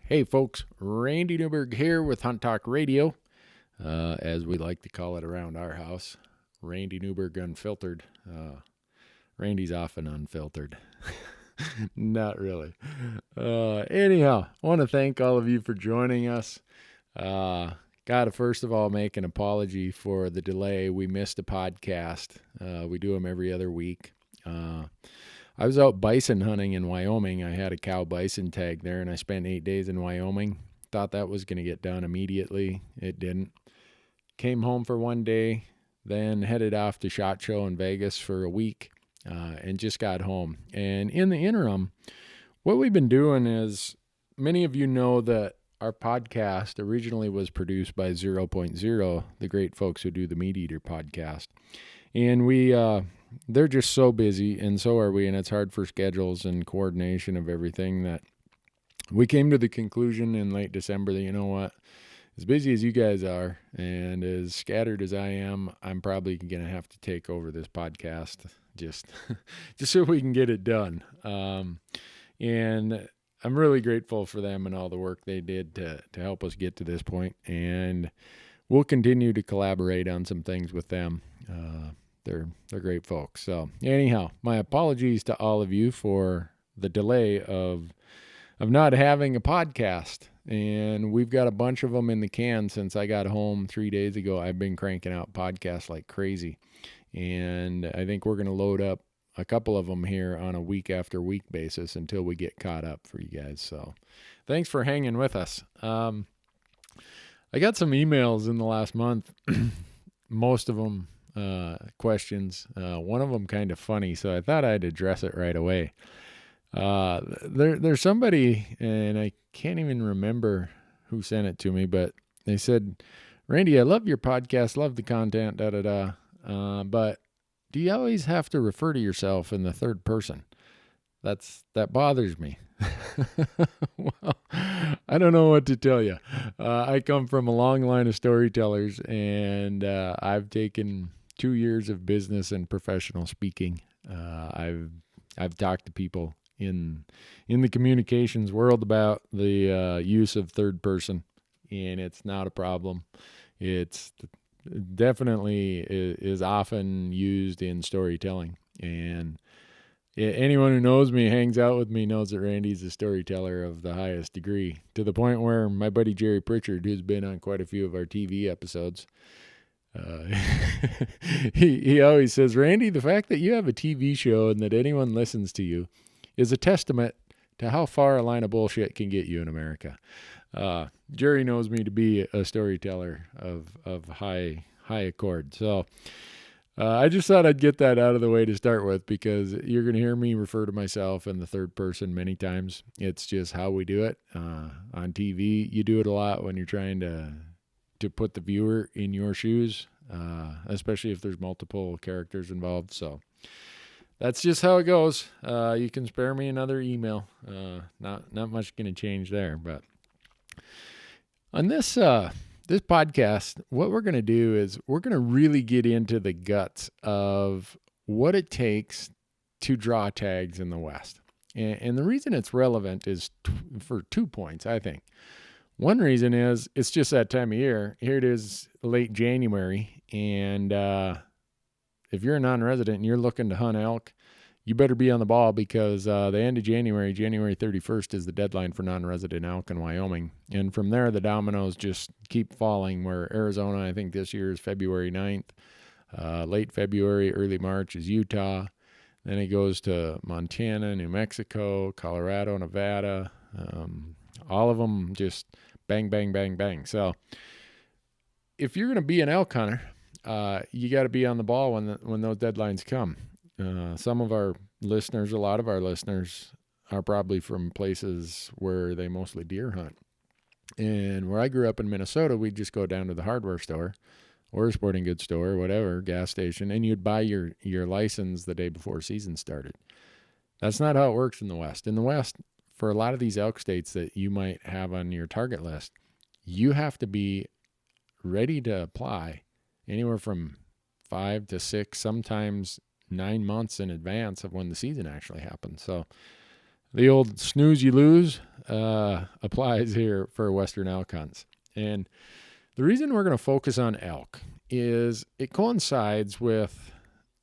Hey folks, Randy Newberg here with Hunt Talk Radio, as we like to call it around our house. Randy Newberg Unfiltered. Randy's often unfiltered. Not really. Anyhow, I want to thank all of you for joining us. Got to first of all make an apology for the delay. We missed a podcast. We do them every other week. I was out bison hunting in Wyoming. I had a cow bison tag there, and I spent 8 days in Wyoming. Thought that was going to get done immediately. It didn't. Came home for 1 day, then headed off to SHOT Show in Vegas for a week, and just got home. And in the interim, what we've been doing is, many of you know that our podcast originally was produced by 0.0, the great folks who do the Meat Eater podcast. And they're just so busy, and so are we, and it's hard for schedules and coordination of everything that we came to the conclusion in late December that, you know what, as busy as you guys are and as scattered as I am, I'm probably going to have to take over this podcast just so we can get it done. And I'm really grateful for them and all the work they did to help us get to this point, and we'll continue to collaborate on some things with them. They're great folks. So anyhow, my apologies to all of you for the delay of not having a podcast. And we've got a bunch of them in the can since I got home 3 days ago. I've been cranking out podcasts like crazy. And I think we're going to load up a couple of them here on a week after week basis until we get caught up for you guys. So thanks for hanging with us. I got some emails in the last month, most of them questions. One of them kind of funny, so I thought I'd address it right away. There's somebody, and I can't even remember who sent it to me, but they said, Randy, I love your podcast, love the content, but do you always have to refer to yourself in the third person? That bothers me. Well, I don't know what to tell you. I come from a long line of storytellers, and I've taken 2 years of business and professional speaking. I've talked to people in the communications world about the use of third person, and it's not a problem. It's definitely is often used in storytelling, and anyone who knows me, hangs out with me, knows that Randy's a storyteller of the highest degree, to the point where my buddy Jerry Pritchard, who's been on quite a few of our TV episodes, he always says, Randy, the fact that you have a TV show and that anyone listens to you is a testament to how far a line of bullshit can get you in America. Jerry knows me to be a storyteller of high accord. So I just thought I'd get that out of the way to start with, because you're going to hear me refer to myself in the third person many times. It's just how we do it. On TV, you do it a lot when you're trying to put the viewer in your shoes, especially if there's multiple characters involved. So that's just how it goes. You can spare me another email. Not much going to change there. But on this podcast, what we're going to do is we're going to really get into the guts of what it takes to draw tags in the West. And the reason it's relevant is for 2 points, I think. One reason is it's just that time of year. Here it is late January, and if you're a non-resident and you're looking to hunt elk, you better be on the ball, because the end of January 31st, is the deadline for non-resident elk in Wyoming. And from there, the dominoes just keep falling, where Arizona, I think this year, is February 9th. Late February, early March is Utah. Then it goes to Montana, New Mexico, Colorado, Nevada. All of them just bang, bang, bang, bang. So if you're going to be an elk hunter, you got to be on the ball when those deadlines come. Some of our listeners, a lot of our listeners, are probably from places where they mostly deer hunt. And where I grew up in Minnesota, we'd just go down to the hardware store or a sporting goods store or whatever, gas station, and you'd buy your license the day before season started. That's not how it works in the West. In the West, for a lot of these elk states that you might have on your target list, you have to be ready to apply anywhere from 5 to 6, sometimes 9 months in advance of when the season actually happens. So the old snooze you lose applies here for Western elk hunts. And the reason we're going to focus on elk is it coincides with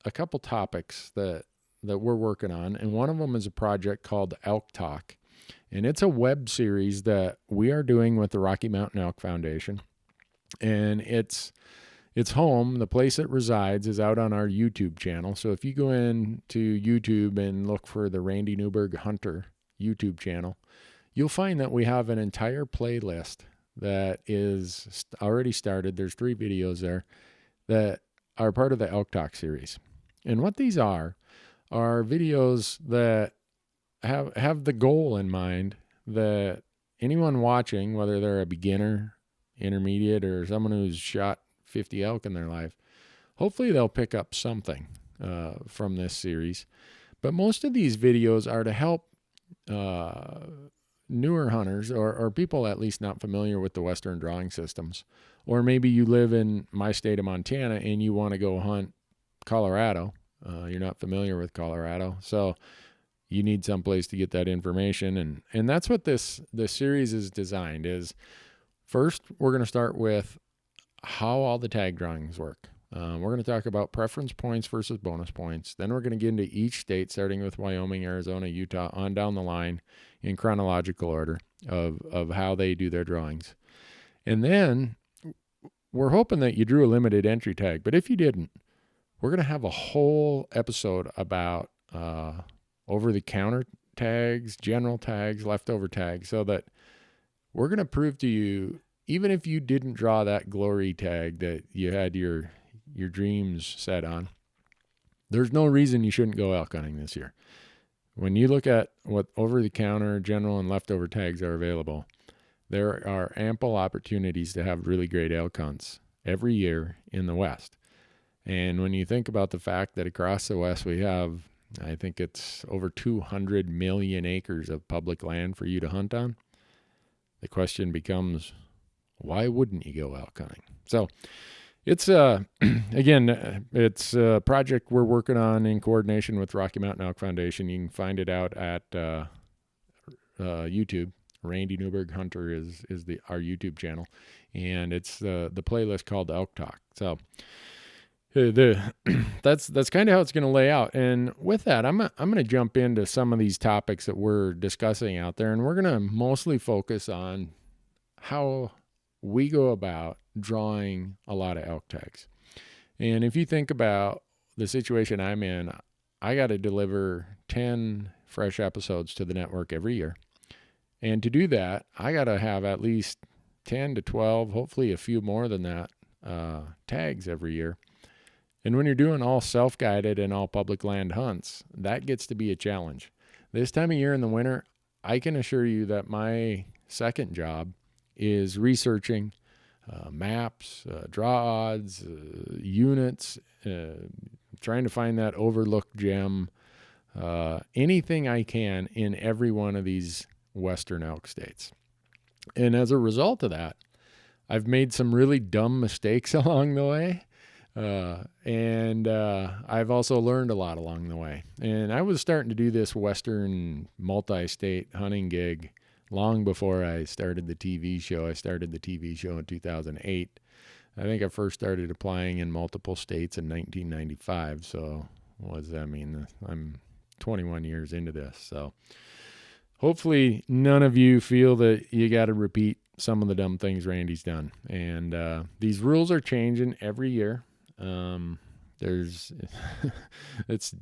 a couple topics that we're working on. And one of them is a project called ELK TALK. And it's a web series that we are doing with the Rocky Mountain Elk Foundation. And its home, the place it resides, is out on our YouTube channel. So if you go into YouTube and look for the Randy Newberg Hunter YouTube channel, you'll find that we have an entire playlist that is already started. There's 3 videos there that are part of the ELK TALK series. And what these are videos that have the goal in mind that anyone watching, whether they're a beginner, intermediate, or someone who's shot 50 elk in their life, hopefully they'll pick up something from this series. But most of these videos are to help newer hunters or people at least not familiar with the Western drawing systems. Or maybe you live in my state of Montana and you want to go hunt Colorado. You're not familiar with Colorado, so you need someplace to get that information. And that's what this series is designed is. First, we're going to start with how all the tag drawings work. We're going to talk about preference points versus bonus points. Then we're going to get into each state, starting with Wyoming, Arizona, Utah, on down the line in chronological order of how they do their drawings. And then we're hoping that you drew a limited entry tag. But if you didn't, we're going to have a whole episode about over-the-counter tags, general tags, leftover tags, so that we're going to prove to you, even if you didn't draw that glory tag that you had your dreams set on, there's no reason you shouldn't go elk hunting this year. When you look at what over-the-counter, general, and leftover tags are available, there are ample opportunities to have really great elk hunts every year in the West. And when you think about the fact that across the West we have, I think it's over 200 million acres of public land for you to hunt on, the question becomes, why wouldn't you go elk hunting? So it's, again, it's a project we're working on in coordination with Rocky Mountain Elk Foundation. You can find it out at YouTube. Randy Newberg Hunter is our YouTube channel, and it's the playlist called ELK TALK. So that's kind of how it's going to lay out. And with that, I'm going to jump into some of these topics that we're discussing out there, and we're going to mostly focus on how we go about drawing a lot of elk tags. And if you think about the situation I'm in, I got to deliver 10 fresh episodes to the network every year. And to do that, I got to have at least 10 to 12, hopefully a few more than that, tags every year. And when you're doing all self-guided and all public land hunts, that gets to be a challenge. This time of year in the winter, I can assure you that my second job is researching maps, draw odds, units, trying to find that overlooked gem, anything I can in every one of these Western elk states. And as a result of that, I've made some really dumb mistakes along the way. And I've also learned a lot along the way. And I was starting to do this Western multi-state hunting gig long before I started the TV show. I started the TV show in 2008. I think I first started applying in multiple states in 1995. So what does that mean? I'm 21 years into this. So hopefully none of you feel that you got to repeat some of the dumb things Randy's done. And these rules are changing every year. It's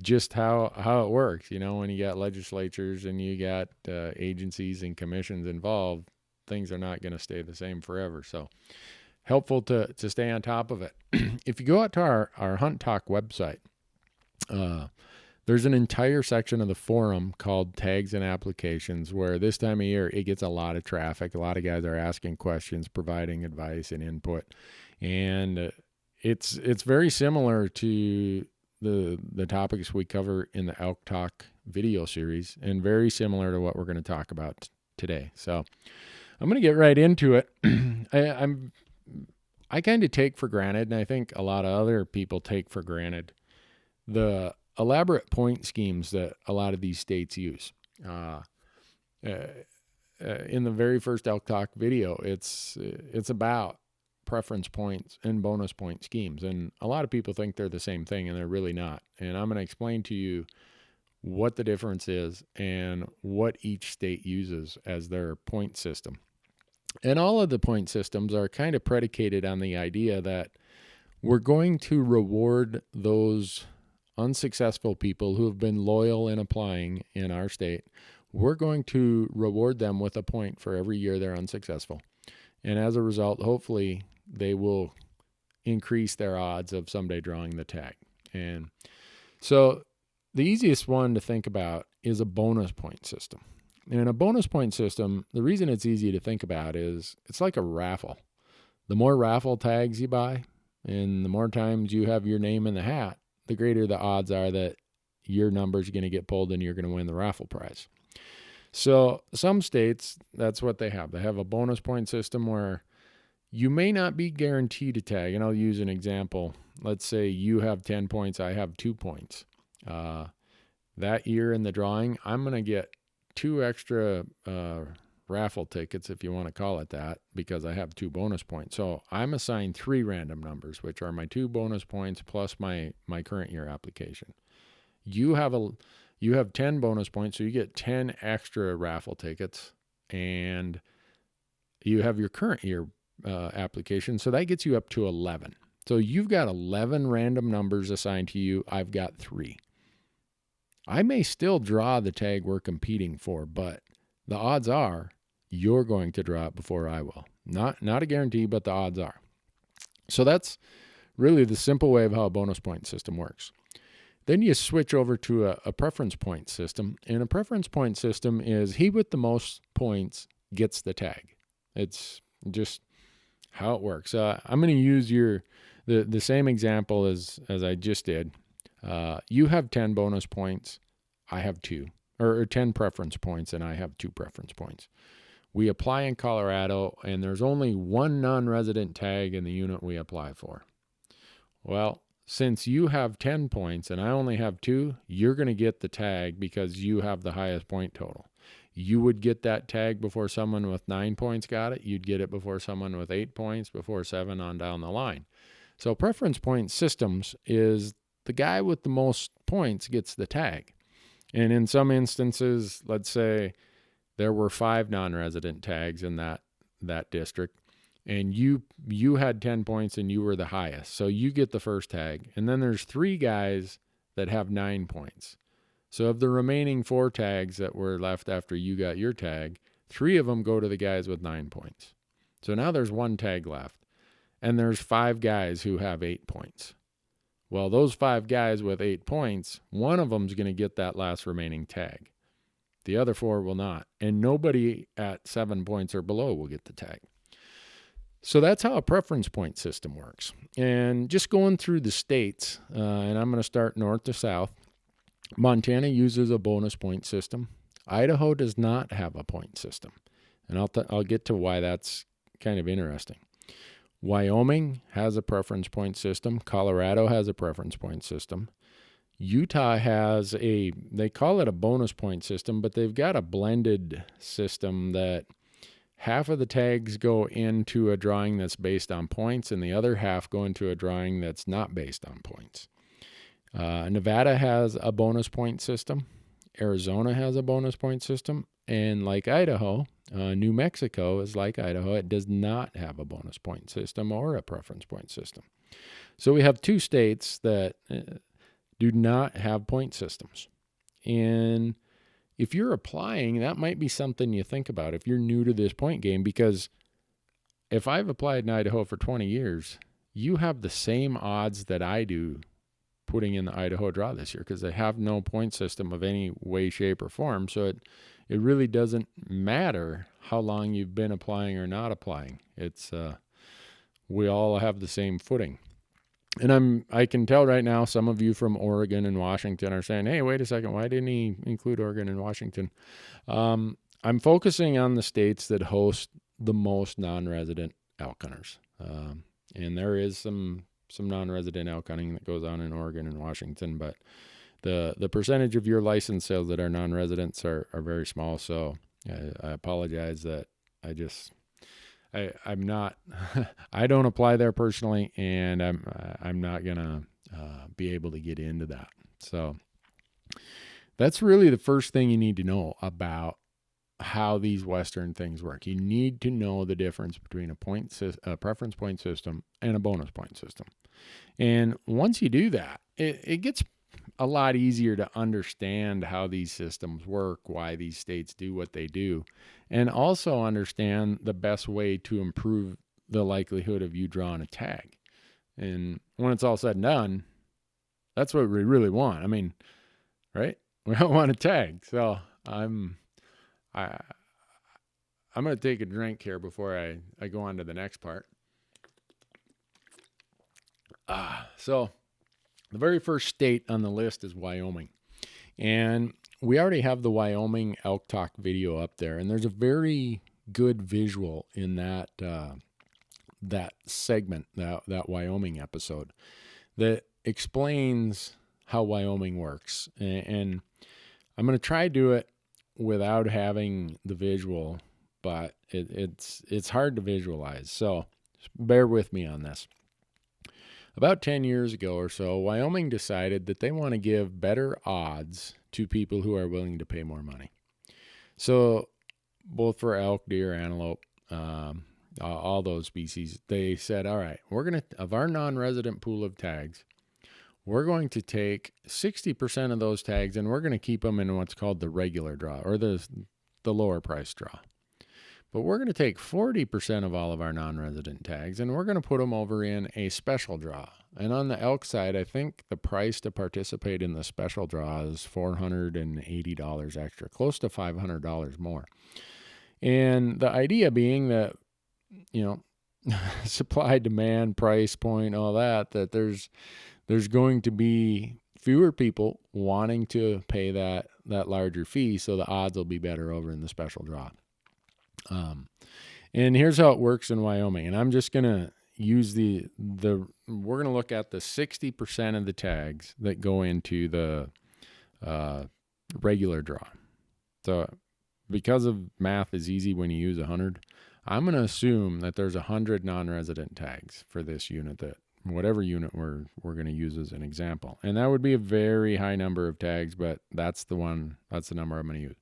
just how it works, when you got legislatures and you got agencies and commissions involved, things are not going to stay the same forever. So helpful to stay on top of it. If you go out to our Hunt Talk website, there's an entire section of the forum called Tags and Applications, where this time of year it gets a lot of traffic. A lot of guys are asking questions, providing advice and input, and it's very similar to the topics we cover in the ELK TALK video series, and very similar to what we're going to talk about today. So I'm going to get right into it. I kind of take for granted, and I think a lot of other people take for granted, the elaborate point schemes that a lot of these states use. in the very first ELK TALK video, it's about preference points and bonus point schemes. And a lot of people think they're the same thing, and they're really not. And I'm going to explain to you what the difference is and what each state uses as their point system. And all of the point systems are kind of predicated on the idea that we're going to reward those unsuccessful people who have been loyal in applying in our state. We're going to reward them with a point for every year they're unsuccessful. And as a result, hopefully they will increase their odds of someday drawing the tag. And so the easiest one to think about is a bonus point system. And a bonus point system, the reason it's easy to think about is it's like a raffle. The more raffle tags you buy and the more times you have your name in the hat, the greater the odds are that your number's going to get pulled and you're going to win the raffle prize. So some states, that's what they have. They have a bonus point system where you may not be guaranteed a tag. And I'll use an example. Let's say you have 10 points, I have 2 points. That year in the drawing, I'm going to get 2 extra raffle tickets, if you want to call it that, because I have 2 bonus points. So I'm assigned 3 random numbers, which are my 2 bonus points plus my current year application. You have 10 bonus points, so you get 10 extra raffle tickets, and you have your current year application, so that gets you up to 11. So you've got 11 random numbers assigned to you. I've got 3. I may still draw the tag we're competing for, but the odds are you're going to draw it before I will. Not a guarantee, but the odds are. So that's really the simple way of how a bonus point system works. Then you switch over to a preference point system, and a preference point system is he with the most points gets the tag. It's just how it works. I'm going to use the same example as I just did. You have 10 bonus points, I have 2, or 10 preference points, and I have 2 preference points. We apply in Colorado, and there's only 1 non-resident tag in the unit we apply for. Well, since you have 10 points and I only have 2, you're going to get the tag because you have the highest point total. You would get that tag before someone with 9 points got it. You'd get it before someone with 8 points, before 7 on down the line. So preference point systems is the guy with the most points gets the tag. And in some instances, let's say there were 5 non-resident tags in that district, and you had 10 points and you were the highest. So you get the first tag. And then there's 3 guys that have 9 points. So of the remaining 4 tags that were left after you got your tag, 3 of them go to the guys with 9 points. So now there's 1 tag left. And there's 5 guys who have 8 points. Well, those 5 guys with 8 points, one of them's going to get that last remaining tag. The other 4 will not. And nobody at 7 points or below will get the tag. So that's how a preference point system works. And just going through the states, and I'm going to start north to south. Montana uses a bonus point system. Idaho does not have a point system. And I'll get to why that's kind of interesting. Wyoming has a preference point system. Colorado has a preference point system. Utah has they call it a bonus point system, but they've got a blended system that half of the tags go into a drawing that's based on points and the other half go into a drawing that's not based on points. Nevada has a bonus point system. Arizona has a bonus point system. And like Idaho, New Mexico is like Idaho. It does not have a bonus point system or a preference point system. So we have 2 states that do not have point systems. And if you're applying, that might be something you think about if you're new to this point game, because if I've applied in Idaho for 20 years, you have the same odds that I do putting in the Idaho draw this year because they have no point system of any way, shape, or form. So it really doesn't matter how long you've been applying or not applying. It's we all have the same footing. And I can tell right now some of you from Oregon and Washington are saying, hey, wait a second, why didn't he include Oregon and Washington? I'm focusing on the states that host the most non-resident elk hunters. And there is some non-resident elk hunting that goes on in Oregon and Washington, but the percentage of your license sales that are non-residents are very small. So I apologize that I'm not, I don't apply there personally, and I'm not gonna be able to get into that. So that's really the first thing you need to know about how these Western things work. You need to know the difference between a preference point system and a bonus point system. And once you do that, it gets a lot easier to understand how these systems work, why these states do what they do, and also understand the best way to improve the likelihood of you drawing a tag. And when it's all said and done, that's what we really want. I mean, right? We don't want a tag. So I'm going to take a drink here before I go on to the next part. So the very first state on the list is Wyoming. And we already have the Wyoming ELK TALK video up there. And there's a very good visual in that that segment, that Wyoming episode, that explains how Wyoming works. And I'm going to try to do it without having the visual, but it's hard to visualize. So bear with me on this. About 10 years ago or so, Wyoming decided that they want to give better odds to people who are willing to pay more money. So both for elk, deer, antelope, all those species, they said, all right, we're going to, of our non-resident pool of tags, we're going to take 60% of those tags and we're going to keep them in what's called the regular draw, or the lower price draw. But we're going to take 40% of all of our non-resident tags and we're going to put them over in a special draw. And on the elk side, I think the price to participate in the special draw is $480 extra, close to $500 more. And the idea being that, you know, supply, demand, price point, all that there's going to be fewer people wanting to pay that larger fee, so the odds will be better over in the special draw. And here's how it works in Wyoming. And I'm just going to use we're going to look at the 60% of the tags that go into the regular draw. So because of math is easy when you use 100, I'm going to assume that there's 100 non-resident tags for this unit, that whatever unit we're going to use as an example. And that would be a very high number of tags, but that's the number I'm going to use.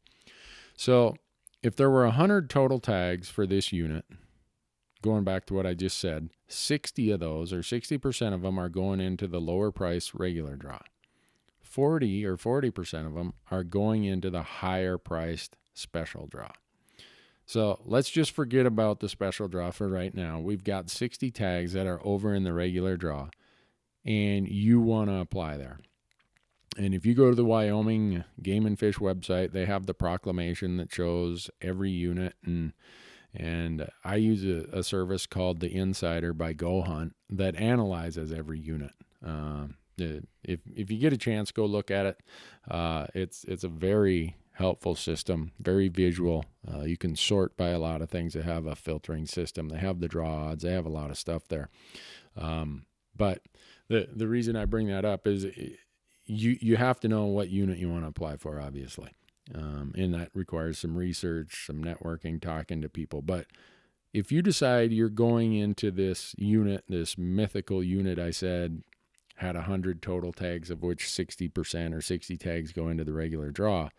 So if there were 100 total tags for this unit, going back to what I just said, 60 of those, or 60% of them, are going into the lower price regular draw. 40% of them are going into the higher priced special draw. So let's just forget about the special draw for right now. We've got 60 tags that are over in the regular draw, and you want to apply there. And if you go to the Wyoming Game and Fish website, they have the proclamation that shows every unit. And I use a service called the Insider by goHunt that analyzes every unit. If you get a chance, go look at it. It's a very helpful system, very visual. You can sort by a lot of things. They have a filtering system. They have the draw odds. They have a lot of stuff there. But the reason I bring that up is you have to know what unit you want to apply for, obviously. And that requires some research, some networking, talking to people. But if you decide you're going into this unit, this mythical unit I said had 100 total tags, of which 60% or 60 tags go into the regular draw,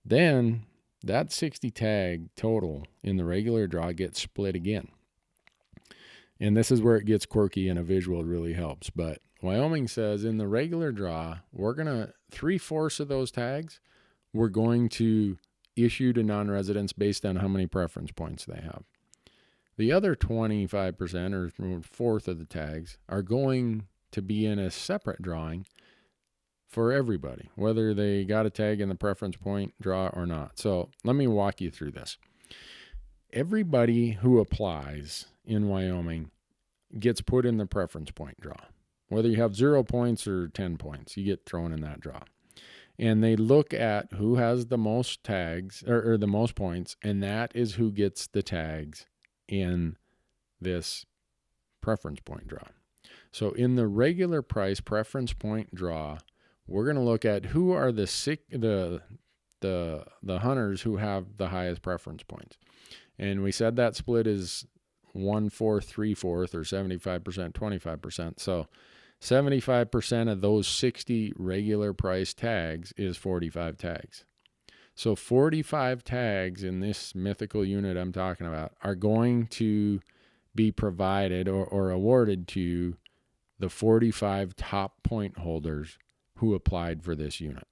then that 60 tag total in the regular draw gets split again. And this is where it gets quirky, and a visual really helps. But Wyoming says in the regular draw, we're going to 3/4 of those tags, we're going to issue to non-residents based on how many preference points they have. The other 25% or fourth of the tags are going to be in a separate drawing for everybody, whether they got a tag in the preference point draw or not. So let me walk you through this. Everybody who applies in Wyoming gets put in the preference point draw. Whether you have 0 points or 10 points, you get thrown in that draw. And they look at who has the most tags or the most points, and that is who gets the tags in this preference point draw. So in the regular price preference point draw, we're going to look at who are the the hunters who have the highest preference points. And we said that split is 1/4, 3/4, or 75%, 25%. So 75% of those 60 regular price tags is 45 tags. So 45 tags in this mythical unit I'm talking about are going to be provided or awarded to the 45 top point holders who applied for this unit.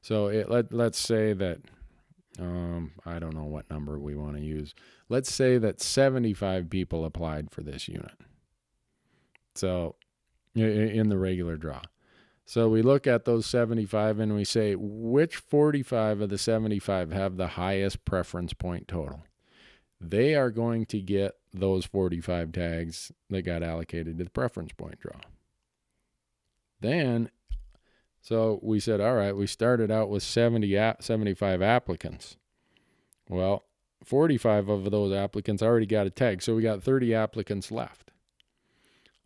So let's say that, I don't know what number we want to use. Let's say that 75 people applied for this unit. So in the regular draw. So we look at those 75 and we say, which 45 of the 75 have the highest preference point total? They are going to get those 45 tags that got allocated to the preference point draw. Then, so we said, all right, we started out with 75 applicants. Well, 45 of those applicants already got a tag, so we got 30 applicants left.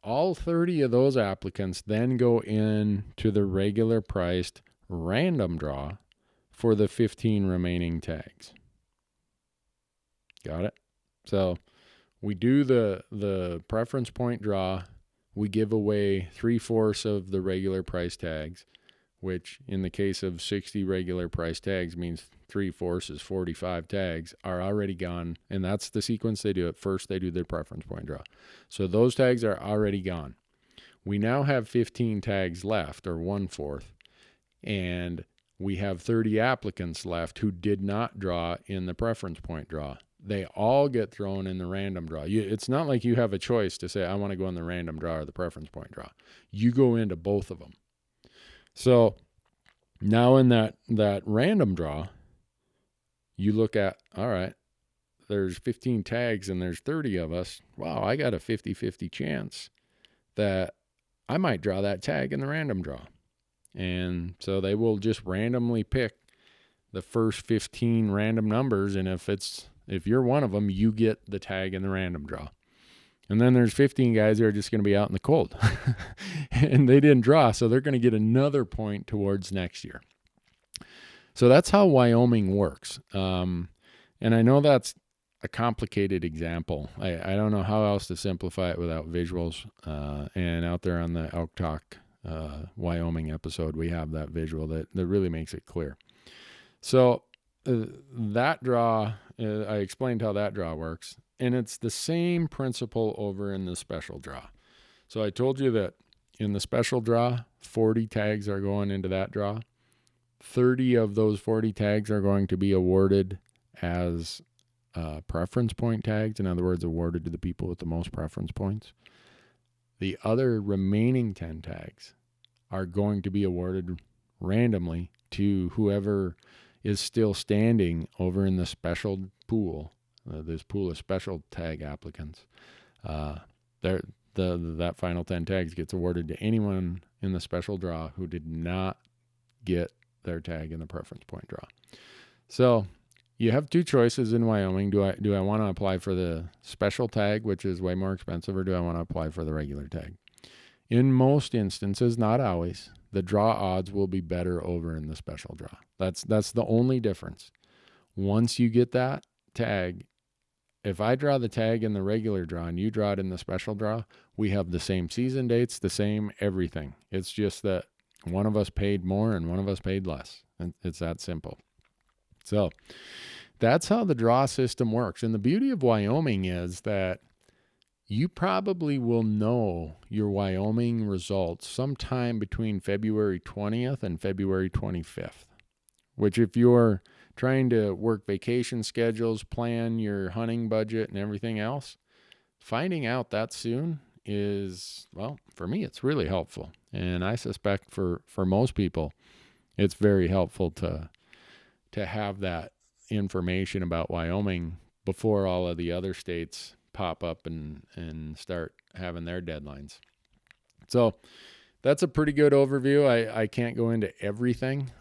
All 30 of those applicants then go into the regular priced random draw for the 15 remaining tags. Got it? So we do the preference point draw. We give away 3/4 of the regular price tags, which in the case of 60 regular price tags means 3/4 is 45 tags are already gone. And that's the sequence they do it. First, they do their preference point draw. So those tags are already gone. We now have 15 tags left, or 1/4, and we have 30 applicants left who did not draw in the preference point draw. They all get thrown in the random draw. It's not like you have a choice to say, I want to go in the random draw or the preference point draw. You go into both of them. So now in that random draw, you look at, all right, there's 15 tags and there's 30 of us. Wow, I got a 50-50 chance that I might draw that tag in the random draw. And so they will just randomly pick the first 15 random numbers, and if you're one of them, you get the tag in the random draw. And then there's 15 guys who are just going to be out in the cold. And they didn't draw, so they're going to get another point towards next year. So that's how Wyoming works. And I know that's a complicated example. I don't know how else to simplify it without visuals. And out there on the ELK TALK Wyoming episode, we have that visual that really makes it clear. So that draw, I explained how that draw works. And it's the same principle over in the special draw. So I told you that in the special draw, 40 tags are going into that draw. 30 of those 40 tags are going to be awarded as preference point tags. In other words, awarded to the people with the most preference points. The other remaining 10 tags are going to be awarded randomly to whoever is still standing over in the special pool. This pool of special tag applicants. That final 10 tags gets awarded to anyone in the special draw who did not get their tag in the preference point draw. So you have two choices in Wyoming. Do I want to apply for the special tag, which is way more expensive, or do I want to apply for the regular tag? In most instances, not always, the draw odds will be better over in the special draw. That's the only difference. Once you get that tag, if I draw the tag in the regular draw and you draw it in the special draw, we have the same season dates, the same everything. It's just that one of us paid more and one of us paid less. And it's that simple. So that's how the draw system works. And the beauty of Wyoming is that you probably will know your Wyoming results sometime between February 20th and February 25th, which if you're trying to work vacation schedules, plan your hunting budget and everything else, finding out that soon is, well, for me, it's really helpful. And I suspect for most people, it's very helpful to have that information about Wyoming before all of the other states pop up and start having their deadlines. So that's a pretty good overview. I can't go into everything.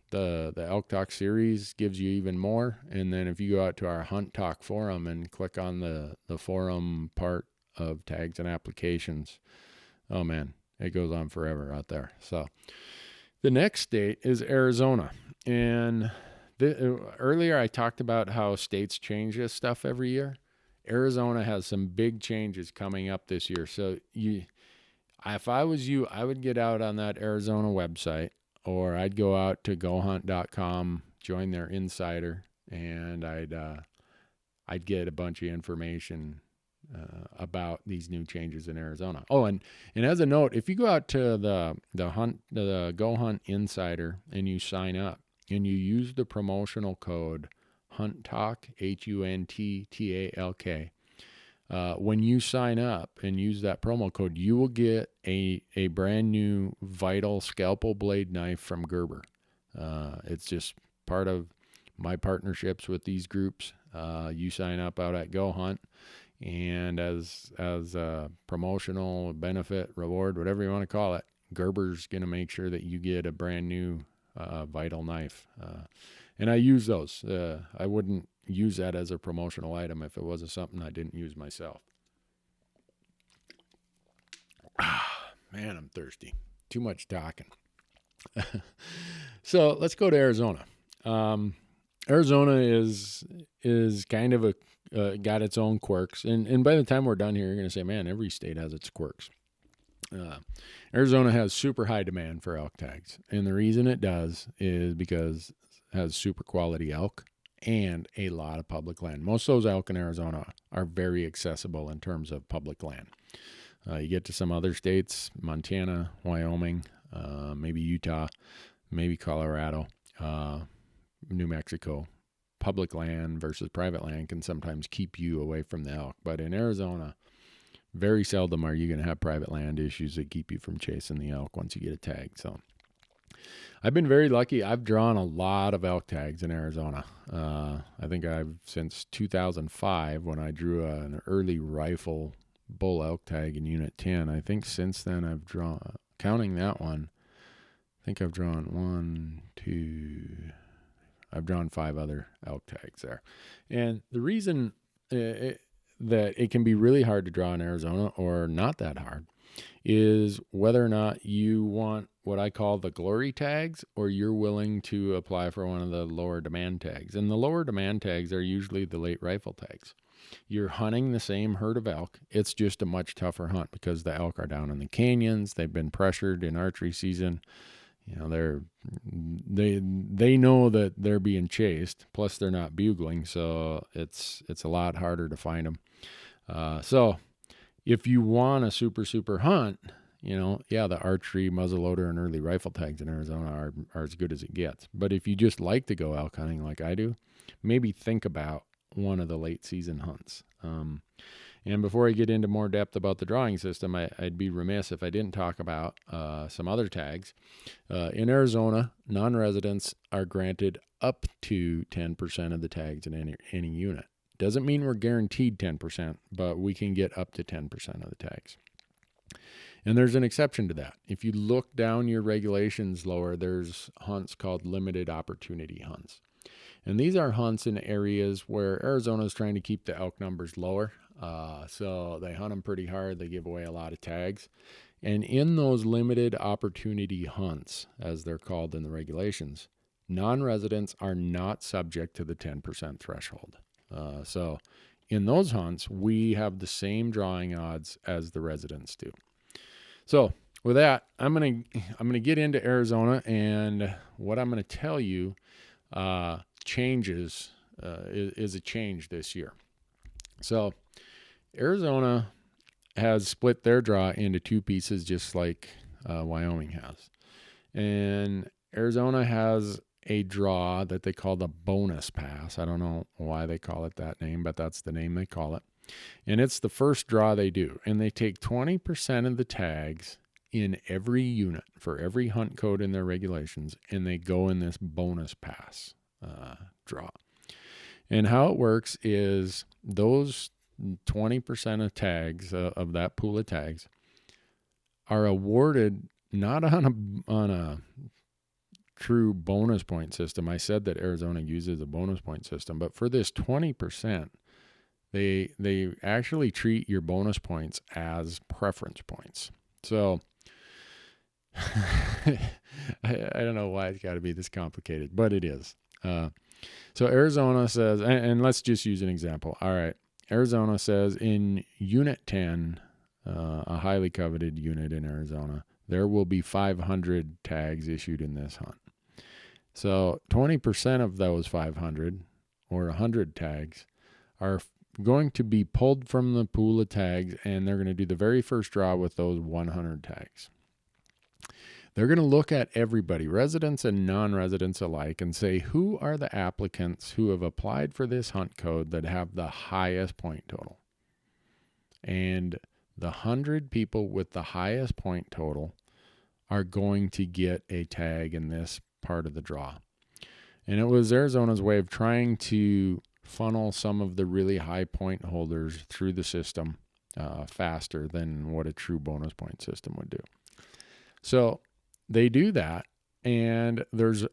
The ELK TALK series gives you even more. And then if you go out to our Hunt Talk forum and click on the forum part of tags and applications, oh man, it goes on forever out there. So the next state is Arizona. And earlier I talked about how states change this stuff every year. Arizona has some big changes coming up this year. So if I was you, I would get out on that Arizona website, or I'd go out to goHunt.com, join their insider, and I'd get a bunch of information about these new changes in Arizona. Oh, and as a note, if you go out to the goHunt insider and you sign up and you use the promotional code HuntTalk, HuntTalk, when you sign up and use that promo code, you will get a brand new Vital scalpel blade knife from Gerber. It's just part of my partnerships with these groups. You sign up out at goHunt, and as a promotional benefit, reward, whatever you want to call it, Gerber's going to make sure that you get a brand new Vital knife. And I use those. I wouldn't use that as a promotional item if it wasn't something I didn't use myself. Man, I'm thirsty. Too much talking. So let's go to Arizona. Arizona is kind of got its own quirks, and by the time we're done here, you're going to say, man, every state has its quirks. Arizona has super high demand for elk tags, and the reason it does is because it has super quality elk and a lot of public land. Most of those elk in Arizona are very accessible in terms of public land. You get to some other states, Montana, Wyoming, maybe Utah, maybe Colorado, New Mexico. Public land versus private land can sometimes keep you away from the elk. But in Arizona, very seldom are you going to have private land issues that keep you from chasing the elk once you get a tag. So I've been very lucky. I've drawn a lot of elk tags in Arizona. I think since 2005, when I drew an early rifle bull elk tag in Unit 10, I think since then I've drawn, counting that one, I think I've drawn I've drawn 5 other elk tags there. And the reason that it can be really hard to draw in Arizona, or not that hard, is whether or not you want what I call the glory tags, or you're willing to apply for one of the lower demand tags. And the lower demand tags are usually the late rifle tags. You're hunting the same herd of elk. It's just a much tougher hunt because the elk are down in the canyons. They've been pressured in archery season. You know, they know that they're being chased. Plus, they're not bugling, so it's a lot harder to find them. So, if you want a super hunt, the archery, muzzleloader, and early rifle tags in Arizona are as good as it gets. But if you just like to go elk hunting like I do, maybe think about one of the late season hunts. And before I get into more depth about the drawing system, I'd be remiss if I didn't talk about some other tags. In Arizona, non-residents are granted up to 10% of the tags in any unit. Doesn't mean we're guaranteed 10%, but we can get up to 10% of the tags. And there's an exception to that. If you look down your regulations lower, there's hunts called limited opportunity hunts. And these are hunts in areas where Arizona is trying to keep the elk numbers lower. So they hunt them pretty hard. They give away a lot of tags. And in those limited opportunity hunts, as they're called in the regulations, non-residents are not subject to the 10% threshold. So in those hunts, we have the same drawing odds as the residents do. So with that, I'm gonna get into Arizona, and what I'm gonna tell you changes is a change this year. So Arizona has split their draw into 2 pieces, just like Wyoming has. And Arizona has a draw that they call the bonus pass. I don't know why they call it that name, but that's the name they call it. And it's the first draw they do. And they take 20% of the tags in every unit for every hunt code in their regulations, and they go in this bonus pass draw. And how it works is those 20% of tags of that pool of tags are awarded not on a true bonus point system. I said that Arizona uses a bonus point system, but for this 20%, they actually treat your bonus points as preference points. So I don't know why it's got to be this complicated, but it is. So Arizona says, and let's just use an example. All right. Arizona says in Unit 10, a highly coveted unit in Arizona, there will be 500 tags issued in this hunt. So 20% of those 500 or 100 tags are going to be pulled from the pool of tags, and they're going to do the very first draw with those 100 tags. They're going to look at everybody, residents and non-residents alike, and say, who are the applicants who have applied for this hunt code that have the highest point total? And the 100 people with the highest point total are going to get a tag in this part of the draw. And it was Arizona's way of trying to funnel some of the really high point holders through the system faster than what a true bonus point system would do. So they do that, and there's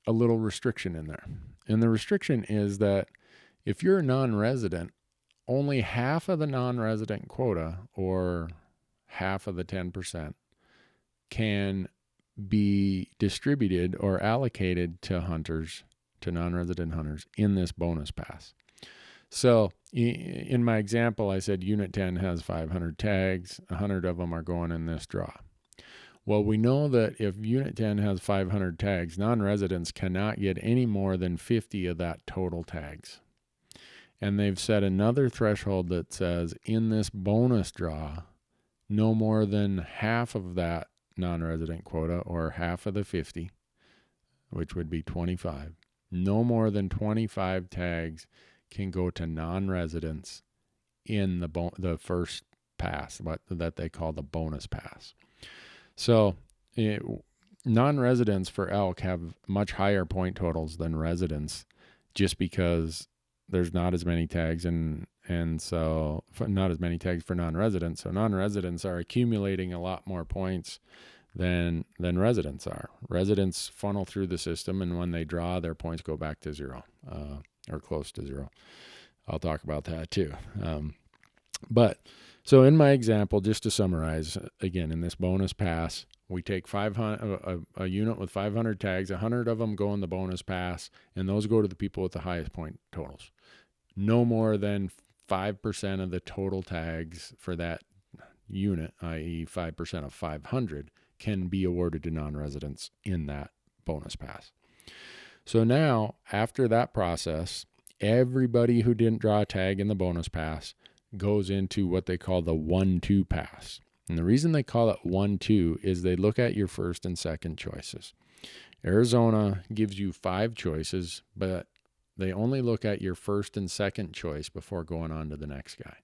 a little restriction in there. And the restriction is that if you're a non-resident, only half of the non-resident quota, or half of the 10%, can be distributed or allocated to hunters, to non-resident hunters, in this bonus pass. So in my example, I said Unit 10 has 500 tags. 100 of them are going in this draw. Well, we know that if Unit 10 has 500 tags, non-residents cannot get any more than 50 of that total tags. And they've set another threshold that says in this bonus draw, no more than half of that non-resident quota, or half of the 50, which would be 25. No more than 25 tags can go to non-residents in the first pass, that they call the bonus pass. So non-residents for elk have much higher point totals than residents, just because there's not as many tags, and so not as many tags for non-residents. So non-residents are accumulating a lot more points than residents are. Residents funnel through the system, and when they draw, their points go back to zero, or close to zero. I'll talk about that too. But so in my example, just to summarize, again, in this bonus pass, we take 500, a unit with 500 tags, 100 of them go in the bonus pass, and those go to the people with the highest point totals. No more than 5% of the total tags for that unit, i.e. 5% of 500, can be awarded to non-residents in that bonus pass. So now, after that process, everybody who didn't draw a tag in the bonus pass goes into what they call the 1-2 pass. And the reason they call it 1-2 is they look at your first and second choices. Arizona gives you 5 choices, but they only look at your first and second choice before going on to the next guy.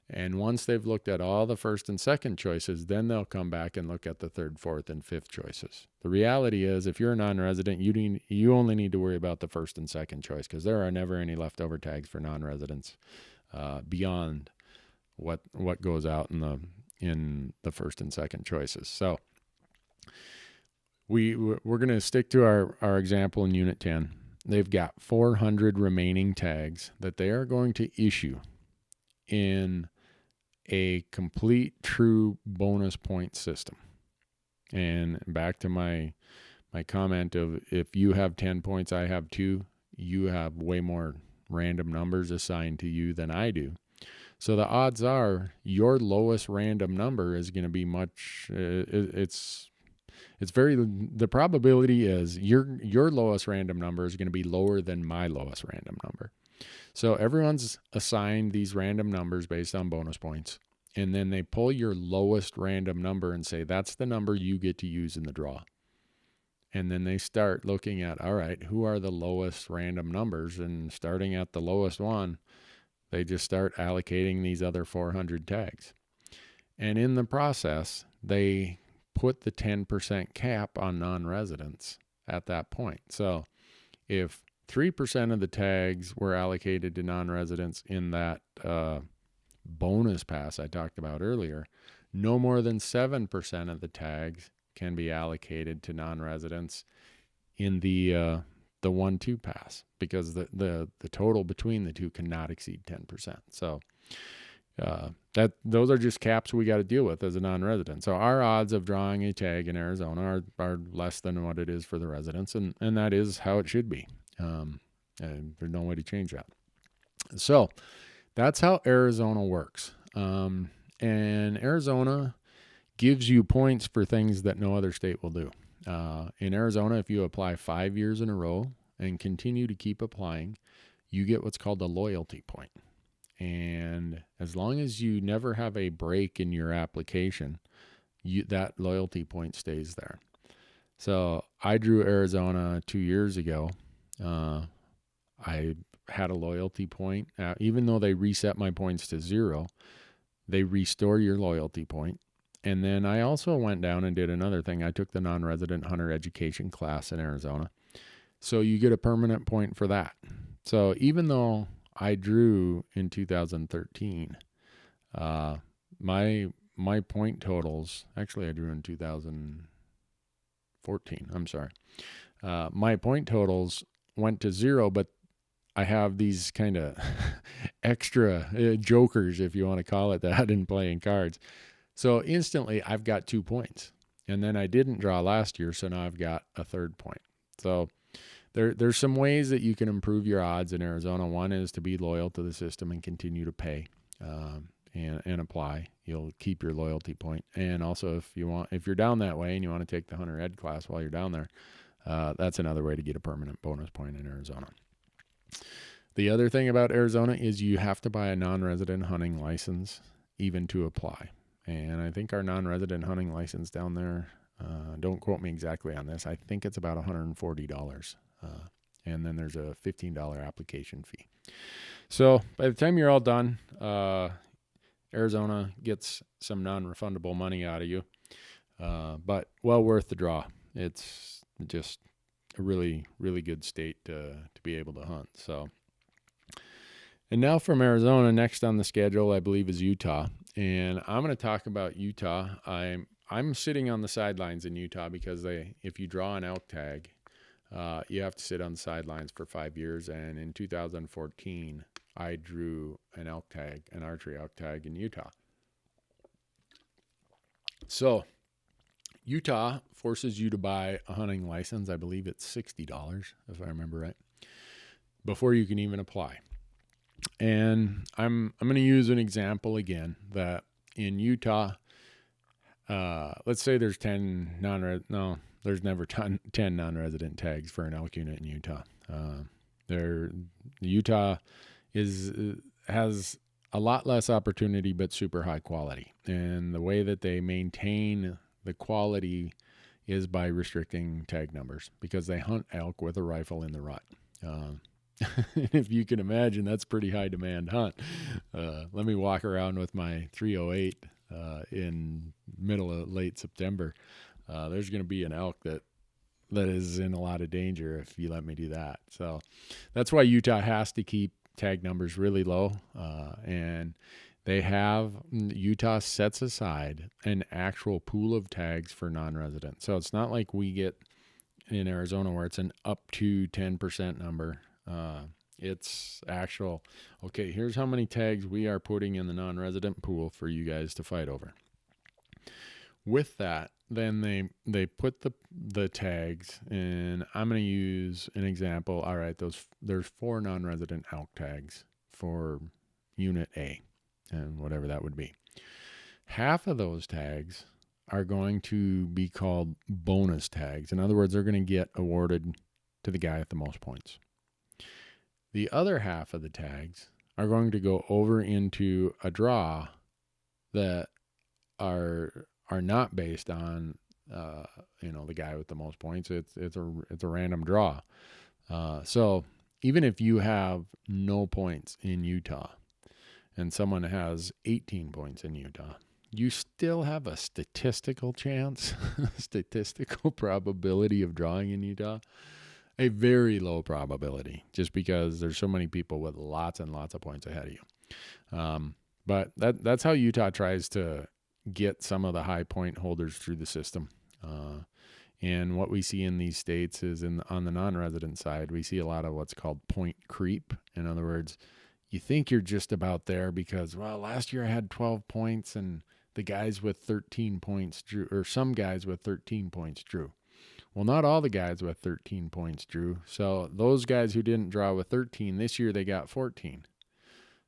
And once they've looked at all the first and second choices, then they'll come back and look at the third, fourth, and fifth choices. The reality is, if you're a non-resident, you only need to worry about the first and second choice, because there are never any leftover tags for non-residents beyond what goes out in the first and second choices. So we're going to stick to our example in Unit 10. They've got 400 remaining tags that they are going to issue in a complete true bonus point system. And back to my comment of, if you have 10 points, I have 2, you have way more random numbers assigned to you than I do. So the odds are your lowest random number is going to be the probability is your lowest random number is going to be lower than my lowest random number. So everyone's assigned these random numbers based on bonus points, and then they pull your lowest random number and say, that's the number you get to use in the draw. And then they start looking at, all right, who are the lowest random numbers? And starting at the lowest one, they just start allocating these other 400 tags. And in the process, they put the 10% cap on non-residents at that point. So if 3% of the tags were allocated to non-residents in that bonus pass I talked about earlier, no more than 7% of the tags can be allocated to non-residents in the 1-2 pass, because the total between the two cannot exceed 10%. So those are just caps we got to deal with as a non-resident. So our odds of drawing a tag in Arizona are less than what it is for the residents, and that is how it should be. And there's no way to change that. So that's how Arizona works. And Arizona gives you points for things that no other state will do. In Arizona, if you apply 5 years in a row and continue to keep applying, you get what's called a loyalty point. And as long as you never have a break in your application, that loyalty point stays there. So I drew Arizona 2 years ago. I had a loyalty point. Even though they reset my points to 0, they restore your loyalty point. And then I also went down and did another thing. I took the non-resident hunter education class in Arizona. So you get a permanent point for that. So even though I drew in 2013, my point totals, actually I drew in 2014, I'm sorry. My point totals went to 0, but I have these kind of extra jokers, if you want to call it that, in playing cards. So instantly I've got 2 points. And then I didn't draw last year, so now I've got a 3rd point. So there's some ways that you can improve your odds in Arizona. One is to be loyal to the system and continue to pay and apply. You'll keep your loyalty point. And also if you're down that way and you want to take the hunter ed class while you're down there, that's another way to get a permanent bonus point in Arizona. The other thing about Arizona is you have to buy a non-resident hunting license even to apply. And I think our non-resident hunting license down there, don't quote me exactly on this, I think it's about $140. And then there's a $15 application fee. So by the time you're all done, Arizona gets some non-refundable money out of you, but well worth the draw. It's just a really, really good state to be able to hunt. So, and now from Arizona, next on the schedule, I believe, is Utah. And I'm going to talk about Utah. I'm sitting on the sidelines in Utah because if you draw an elk tag, you have to sit on the sidelines for 5 years. And in 2014, I drew an archery elk tag in Utah. So Utah forces you to buy a hunting license. I believe it's $60, if I remember right, before you can even apply. And I'm going to use an example again that in Utah, let's say there's 10 there's never 10 non-resident tags for an elk unit in Utah. Utah has a lot less opportunity, but super high quality. And the way that they maintain the quality is by restricting tag numbers because they hunt elk with a rifle in the rut. If you can imagine, that's pretty high demand hunt. Let me walk around with my 308 in middle of late September. There's going to be an elk that is in a lot of danger if you let me do that. So that's why Utah has to keep tag numbers really low. And Utah sets aside an actual pool of tags for non-residents. So it's not like we get in Arizona where it's an up to 10% number. It's actual, okay, here's how many tags we are putting in the non-resident pool for you guys to fight over. With that, then they put the tags, and I'm going to use an example. All right, there's 4 non-resident elk tags for Unit A, and whatever that would be. Half of those tags are going to be called bonus tags. In other words, they're going to get awarded to the guy at the most points. The other half of the tags are going to go over into a draw that are not based on the guy with the most points. It's a random draw. So even if you have no points in Utah and someone has 18 points in Utah, you still have a statistical chance, statistical probability of drawing in Utah. A very low probability, just because there's so many people with lots and lots of points ahead of you. But that's how Utah tries to get some of the high point holders through the system. And what we see in these states is on the non-resident side, we see a lot of what's called point creep. In other words, you think you're just about there because, well, last year I had 12 points and the guys with 13 points drew, or some guys with 13 points drew. Well, not all the guys with 13 points drew. So those guys who didn't draw with 13, this year they got 14.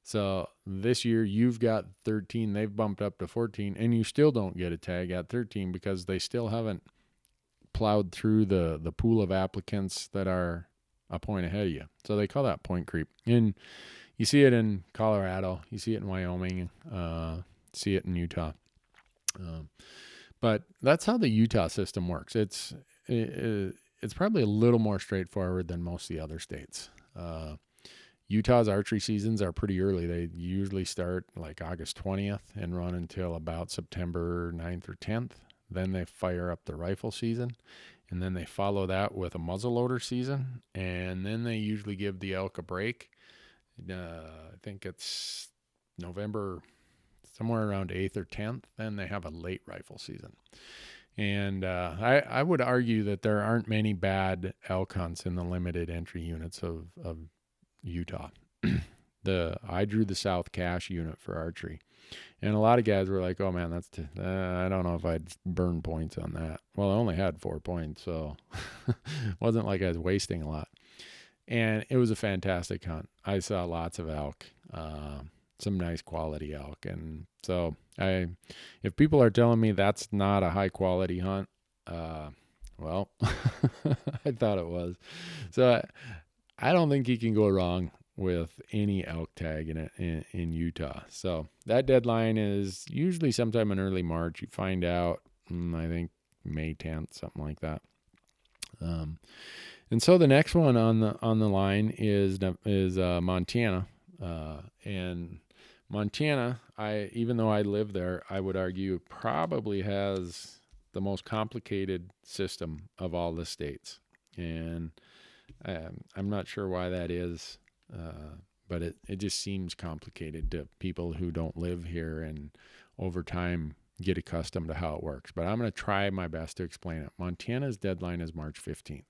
So this year you've got 13, they've bumped up to 14, and you still don't get a tag at 13 because they still haven't plowed through the pool of applicants that are a point ahead of you. So they call that point creep. And you see it in Colorado, you see it in Wyoming, see it in Utah. But that's how the Utah system works. It's probably a little more straightforward than most of the other states. Utah's archery seasons are pretty early. They usually start like August 20th and run until about September 9th or 10th. Then they fire up the rifle season, and then they follow that with a muzzleloader season, and then they usually give the elk a break. I think it's November, somewhere around 8th or 10th. Then they have a late rifle season. And I would argue that there aren't many bad elk hunts in the limited entry units of Utah. I drew the South Cache unit for archery, and a lot of guys were like, "Oh man, I don't know if I'd burn points on that." Well, I only had 4 points, so it wasn't like I was wasting a lot. And it was a fantastic hunt. I saw lots of elk, some nice quality elk, and so if people are telling me that's not a high quality hunt, well, I thought it was. So I don't think you can go wrong with any elk tag in Utah. So that deadline is usually sometime in early March. You find out, I think May 10th, something like that. And so the next one on the line is Montana, and Montana, even though I live there, I would argue probably has the most complicated system of all the states, and I'm not sure why that is, but it just seems complicated to people who don't live here and over time get accustomed to how it works. But I'm going to try my best to explain it. Montana's deadline is March 15th.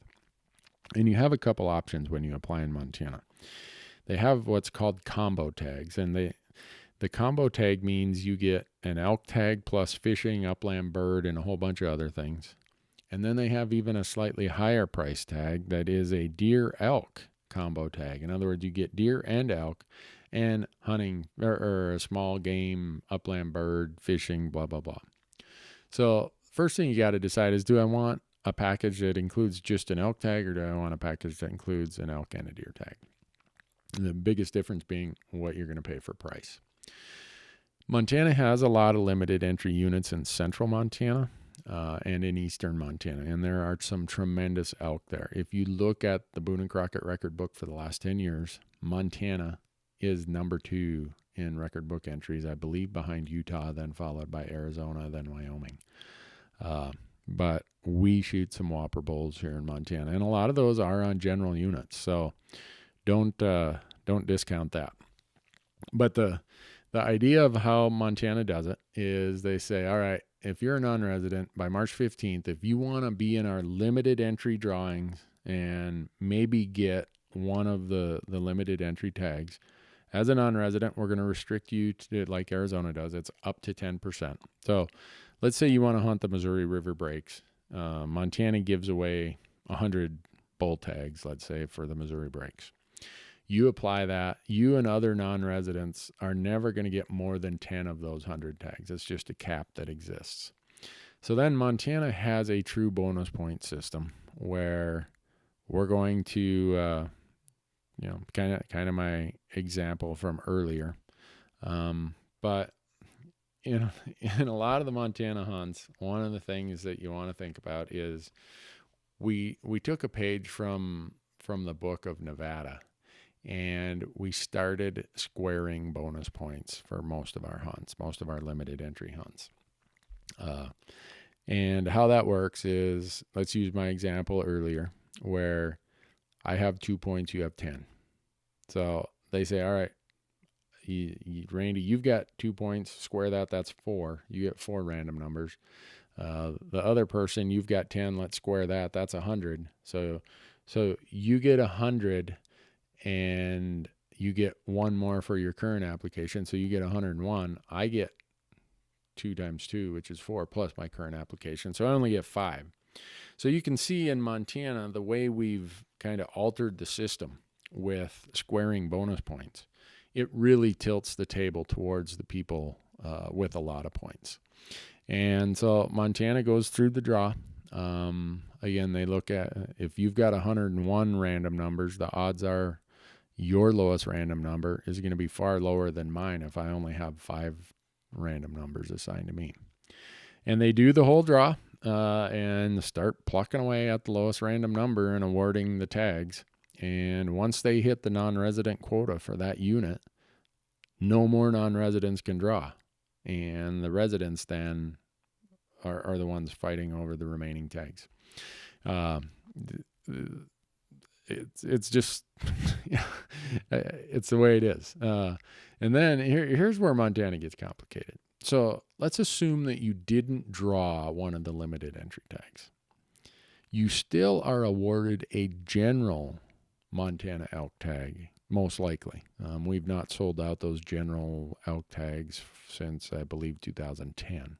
And you have a couple options when you apply in Montana. They have what's called combo tags, and the combo tag means you get an elk tag plus fishing, upland bird, and a whole bunch of other things. And then they have even a slightly higher price tag that is a deer elk combo tag. In other words, you get deer and elk and hunting or a small game, upland bird, fishing, blah, blah, blah. So first thing you got to decide is, do I want a package that includes just an elk tag, or do I want a package that includes an elk and a deer tag? And the biggest difference being what you're going to pay for price. Montana has a lot of limited entry units in central Montana and in eastern Montana, and there are some tremendous elk there. If you look at the Boone and Crockett record book for the last 10 years, Montana is number 2 in record book entries, I believe, behind Utah, then followed by Arizona, then Wyoming. But we shoot some whopper bulls here in Montana, and a lot of those are on general units, so don't discount that. But the idea of how Montana does it is they say, all right, if you're a non-resident, by March 15th, if you want to be in our limited entry drawings and maybe get one of the limited entry tags, as a non-resident, we're going to restrict you to, like Arizona does, it's up to 10%. So let's say you want to hunt the Missouri River breaks. Montana gives away 100 bull tags, let's say, for the Missouri breaks. You apply that, you and other non-residents are never going to get more than 10 of those 100 tags. It's just a cap that exists. So then Montana has a true bonus point system where we're going to, kind of my example from earlier. But in a lot of the Montana hunts, one of the things that you want to think about is we took a page from the book of Nevada, and we started squaring bonus points for most of our hunts, most of our limited entry hunts. And how that works is, let's use my example earlier where I have 2 points, you have 10. So they say, all right, Randy, you've got 2 points, square that's 4. You get 4 random numbers. The other person, you've got 10, let's square that's 100. So you get 100, and you get one more for your current application. So you get 101. I get 2 times 2, which is 4, plus my current application. So I only get 5. So you can see in Montana the way we've kind of altered the system with squaring bonus points. It really tilts the table towards the people with a lot of points. And so Montana goes through the draw. Again, they look at if you've got 101 random numbers, the odds are your lowest random number is going to be far lower than mine if I only have 5 random numbers assigned to me. And they do the whole draw and start plucking away at the lowest random number and awarding the tags. And once they hit the non-resident quota for that unit, no more non-residents can draw. And the residents then are the ones fighting over the remaining tags. It's just, it's the way it is. And then here's where Montana gets complicated. So let's assume that you didn't draw one of the limited entry tags. You still are awarded a general Montana elk tag, most likely. We've not sold out those general elk tags since, I believe, 2010.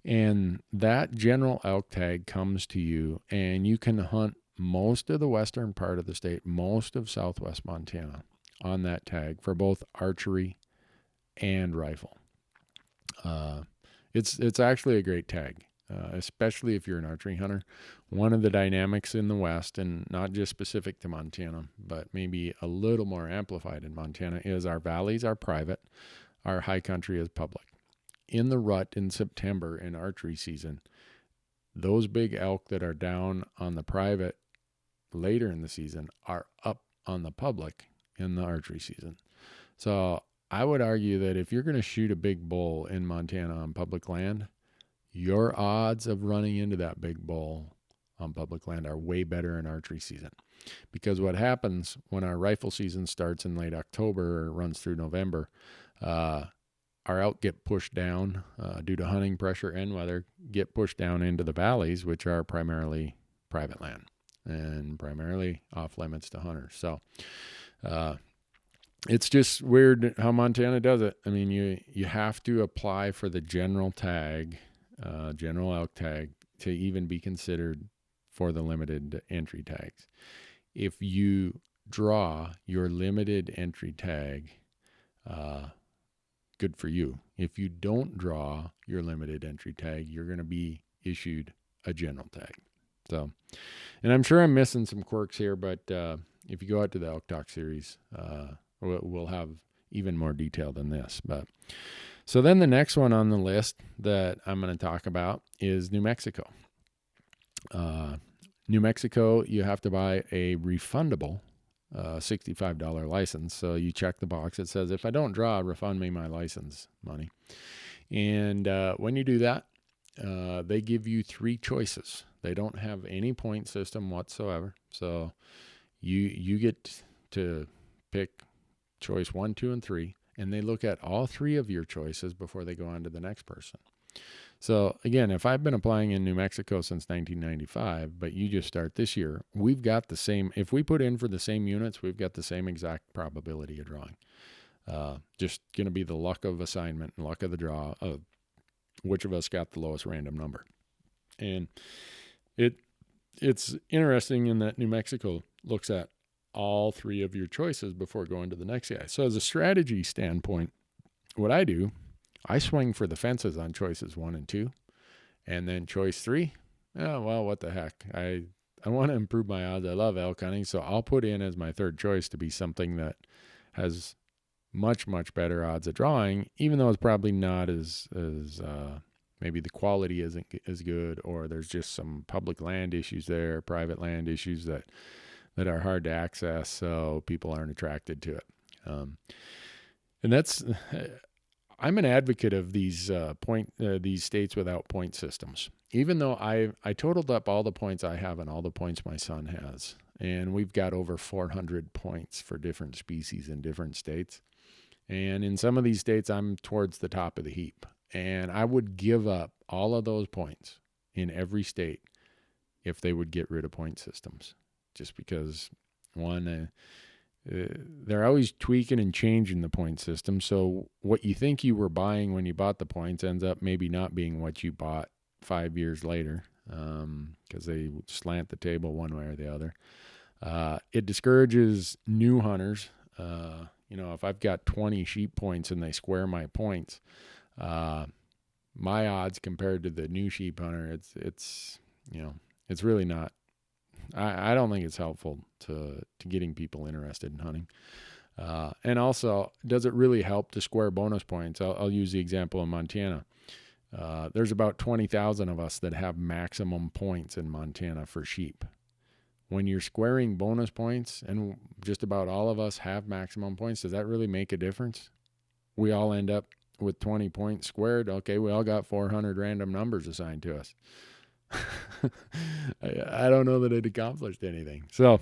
And that general elk tag comes to you, and you can hunt most of the western part of the state, most of southwest Montana on that tag for both archery and rifle. It's actually a great tag, especially if you're an archery hunter. One of the dynamics in the West, and not just specific to Montana, but maybe a little more amplified in Montana, is our valleys are private, our high country is public. In the rut in September in archery season, those big elk that are down on the private later in the season are up on the public in the archery season. So I would argue that if you're going to shoot a big bull in Montana on public land, your odds of running into that big bull on public land are way better in archery season. Because what happens when our rifle season starts in late October or runs through November, our elk get pushed down due to hunting pressure and weather, get pushed down into the valleys, which are primarily private land and primarily off limits to hunters. So it's just weird how Montana does it. I mean, you have to apply for the general tag, general elk tag, to even be considered for the limited entry tags. If you draw your limited entry tag, good for you. If you don't draw your limited entry tag, you're going to be issued a general tag. So, and I'm sure I'm missing some quirks here, but if you go out to the ELK TALK series, we'll have even more detail than this. But so then the next one on the list that I'm going to talk about is New Mexico. New Mexico, you have to buy a refundable $65 license. So you check the box. It says, if I don't draw, refund me my license money. And when you do that, they give you 3 choices. They don't have any point system whatsoever. So you get to pick choice 1, 2, and 3, and they look at all 3 of your choices before they go on to the next person. So again, if I've been applying in New Mexico since 1995, but you just start this year, we've got the same, if we put in for the same units, we've got the same exact probability of drawing. Just going to be the luck of assignment and luck of the draw of which of us got the lowest random number. And it's interesting in that New Mexico looks at all 3 of your choices before going to the next guy. So as a strategy standpoint, what I do, I swing for the fences on choices 1 and 2, and then choice 3. Oh, well, what the heck? I want to improve my odds. I love elk hunting, so I'll put in as my third choice to be something that has much, much better odds of drawing, even though it's probably not as maybe the quality isn't as good, or there's just some public land issues there, private land issues that are hard to access, so people aren't attracted to it. And that's... I'm an advocate of these these states without point systems. Even though I totaled up all the points I have and all the points my son has, and we've got over 400 points for different species in different states. And in some of these states, I'm towards the top of the heap. And I would give up all of those points in every state if they would get rid of point systems. Just because, one, they're always tweaking and changing the point system. So what you think you were buying when you bought the points ends up maybe not being what you bought 5 years later, because they slant the table one way or the other. It discourages new hunters. If I've got 20 sheep points and they square my points, my odds compared to the new sheep hunter, it's really not. I don't think it's helpful to getting people interested in hunting. And also, does it really help to square bonus points? I'll use the example of Montana. There's about 20,000 of us that have maximum points in Montana for sheep. When you're squaring bonus points, and just about all of us have maximum points, does that really make a difference? We all end up with 20 points squared. Okay, we all got 400 random numbers assigned to us. I don't know that it accomplished anything. So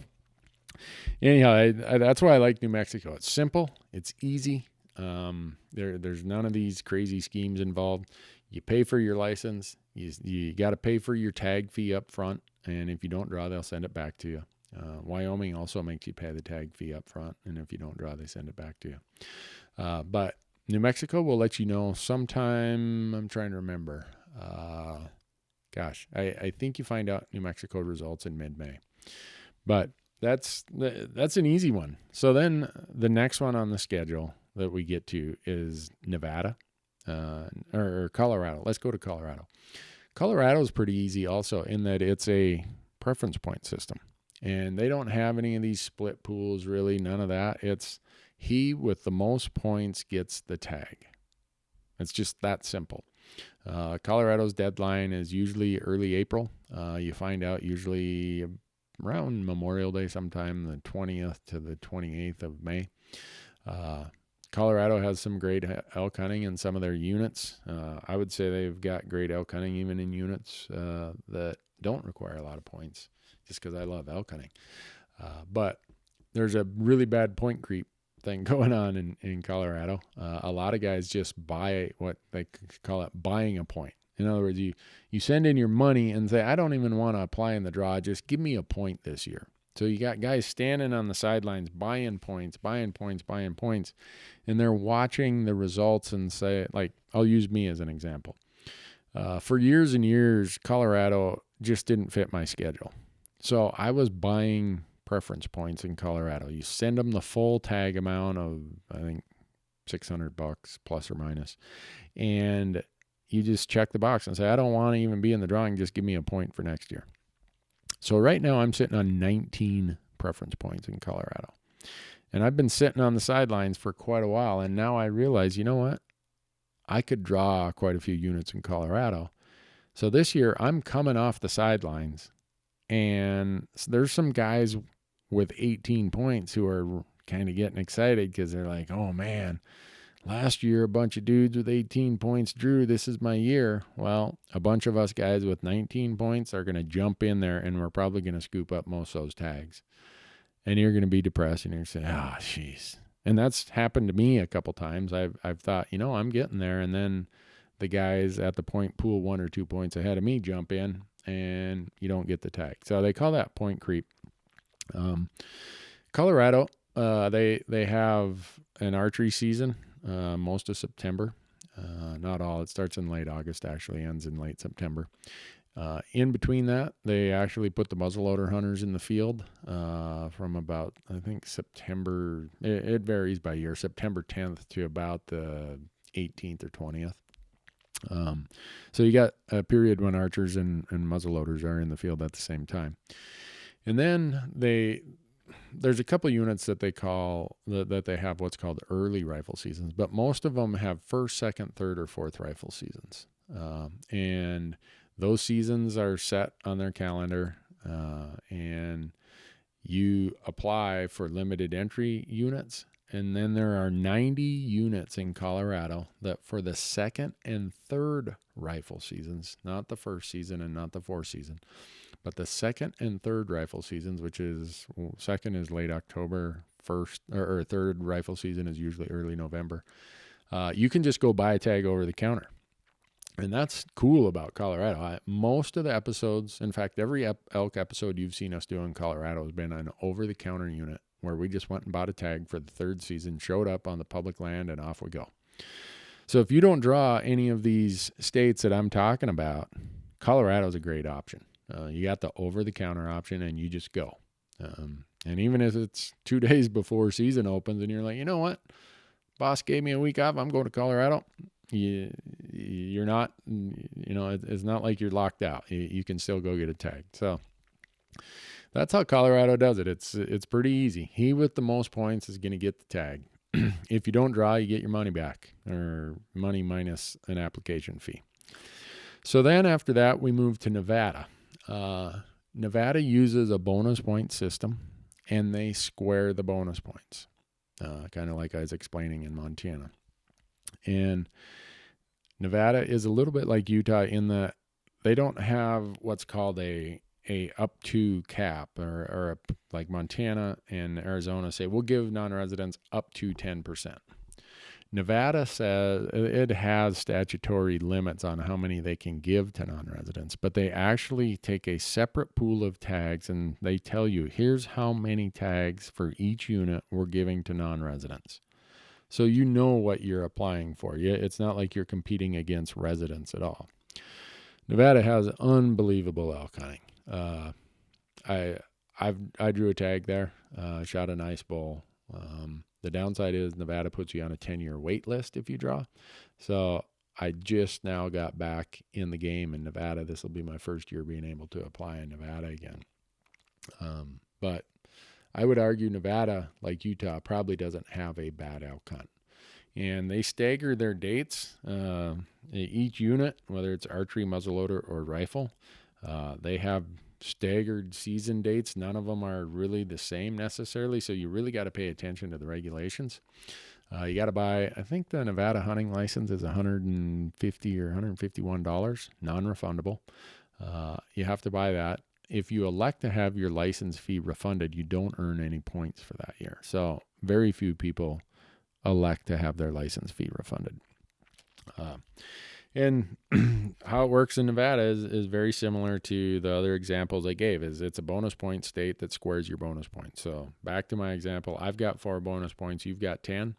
anyhow, that's why I like New Mexico. It's simple. It's easy. There's none of these crazy schemes involved. You pay for your license. You got to pay for your tag fee up front. And if you don't draw, they'll send it back to you. Wyoming also makes you pay the tag fee up front. And if you don't draw, they send it back to you. But New Mexico will let you know sometime. I'm trying to remember. I think you find out New Mexico results in mid-May. But that's an easy one. So then the next one on the schedule that we get to is Nevada or Colorado. Let's go to Colorado. Colorado is pretty easy also in that it's a preference point system. And they don't have any of these split pools, really, none of that. It's he with the most points gets the tag. It's just that simple. Colorado's deadline is usually early April. You find out usually around Memorial Day sometime, the 20th to the 28th of May. Colorado has some great elk hunting in some of their units. I would say they've got great elk hunting even in units that don't require a lot of points, just because I love elk hunting. But there's a really bad point creep thing going on in Colorado. A lot of guys just buy what they call it buying a point. In other words, you send in your money and say, I don't even want to apply in the draw. Just give me a point this year. So you got guys standing on the sidelines buying points, and they're watching the results and say, like, I'll use me as an example. For years and years, Colorado just didn't fit my schedule. So I was buying preference points in Colorado. You send them the full tag amount of, I think, $600 plus or minus. And you just check the box and say, I don't want to even be in the drawing. Just give me a point for next year. So right now I'm sitting on 19 preference points in Colorado. And I've been sitting on the sidelines for quite a while. And now I realize, you know what? I could draw quite a few units in Colorado. So this year I'm coming off the sidelines. And there's some guys with 18 points who are kind of getting excited because they're like, oh man, last year a bunch of dudes with 18 points drew. This is my year. Well, a bunch of us guys with 19 points are going to jump in there, and we're probably going to scoop up most of those tags. And you're going to be depressed, and you're going to say, oh, jeez. And that's happened to me a couple times. I've thought, I'm getting there, and then the guys at the point pool 1 or 2 points ahead of me jump in, and you don't get the tag. So they call that point creep. Colorado, they have an archery season most of September. Not all. It starts in late August, actually ends in late September. In between that, they actually put the muzzleloader hunters in the field from about, I think, September. It varies by year, September 10th to about the 18th or 20th. So you got a period when archers and muzzleloaders are in the field at the same time. And then there's a couple units that they call, that they have what's called early rifle seasons, but most of them have first, second, third, or fourth rifle seasons. And those seasons are set on their calendar, and you apply for limited entry units. And then there are 90 units in Colorado that for the second and third rifle seasons, not the first season and not the fourth season, but the second and third rifle seasons, which is, second is late October, first or third rifle season is usually early November. You can just go buy a tag over the counter. And that's cool about Colorado. Most of the episodes, in fact, every elk episode you've seen us do in Colorado has been an over-the-counter unit where we just went and bought a tag for the third season, showed up on the public land, and off we go. So if you don't draw any of these states that I'm talking about, Colorado's a great option. You got the over-the-counter option, and you just go. And even if it's 2 days before season opens and you're like, you know what, boss gave me a week off, I'm going to Colorado. You're not, it's not like you're locked out. You can still go get a tag. So that's how Colorado does it. It's pretty easy. He with the most points is going to get the tag. If you don't draw, you get your money back, or money minus an application fee. So then after that, we move to Nevada. Nevada uses a bonus point system, and they square the bonus points, kind of like I was explaining in Montana. And Nevada is a little bit like Utah in that they don't have what's called a up to cap, or like Montana and Arizona say, we'll give non-residents up to 10%. Nevada says it has statutory limits on how many they can give to non-residents, but they actually take a separate pool of tags and they tell you, here's how many tags for each unit we're giving to non-residents. So you know what you're applying for. It's not like you're competing against residents at all. Nevada has unbelievable elk hunting. I drew a tag there, shot a nice bull. The downside is Nevada puts you on a 10-year wait list if you draw. So I just now got back in the game in Nevada. This will be my first year being able to apply in Nevada again. But I would argue Nevada, like Utah, probably doesn't have a bad elk hunt. And they stagger their dates. Each unit, whether it's archery, muzzleloader, or rifle, they have staggered season dates. None of them are really the same necessarily, so you really got to pay attention to the regulations. You got to buy, I think the Nevada hunting license is $150 or $151, non-refundable. You have to buy that. If you elect to have your license fee refunded, you don't earn any points for that year. So very few people elect to have their license fee refunded. And how it works in Nevada is very similar to the other examples I gave. It's a bonus point state that squares your bonus points. So back to my example, I've got 4 bonus points. You've got 10.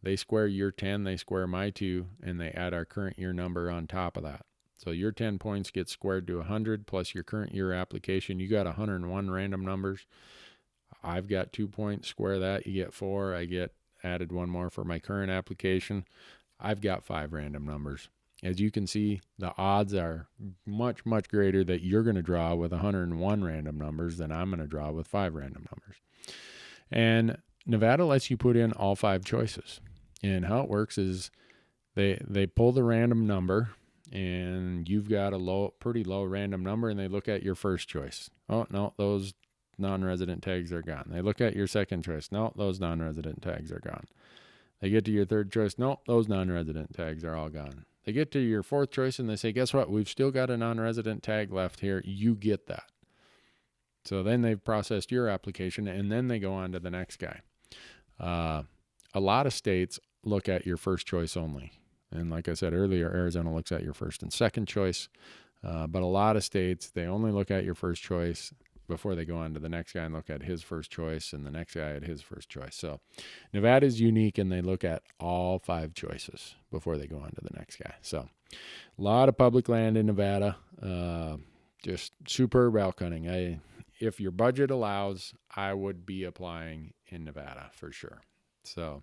They square your 10. They square my 2, and they add our current year number on top of that. So your 10 points get squared to 100 plus your current year application. You got 101 random numbers. I've got 2 points. Square that. You get 4. I get added 1 more for my current application. I've got 5 random numbers. As you can see, the odds are much, much greater that you're going to draw with 101 random numbers than I'm going to draw with 5 random numbers. And Nevada lets you put in all 5 choices. And how it works is they pull the random number, and you've got a pretty low random number, and they look at your first choice. Oh, no, those non-resident tags are gone. They look at your second choice. No, those non-resident tags are gone. They get to your third choice. No, those non-resident tags are all gone. They get to your 4th choice and they say, guess what? We've still got a non-resident tag left here. You get that. So then they've processed your application, and then they go on to the next guy. A lot of states look at your first choice only. And like I said earlier, Arizona looks at your first and second choice. But a lot of states, they only look at your first choice before they go on to the next guy and look at his first choice and the next guy at his first choice. So Nevada is unique, and they look at all 5 choices before they go on to the next guy. So a lot of public land in Nevada, just superb elk hunting. If your budget allows, I would be applying in Nevada for sure. So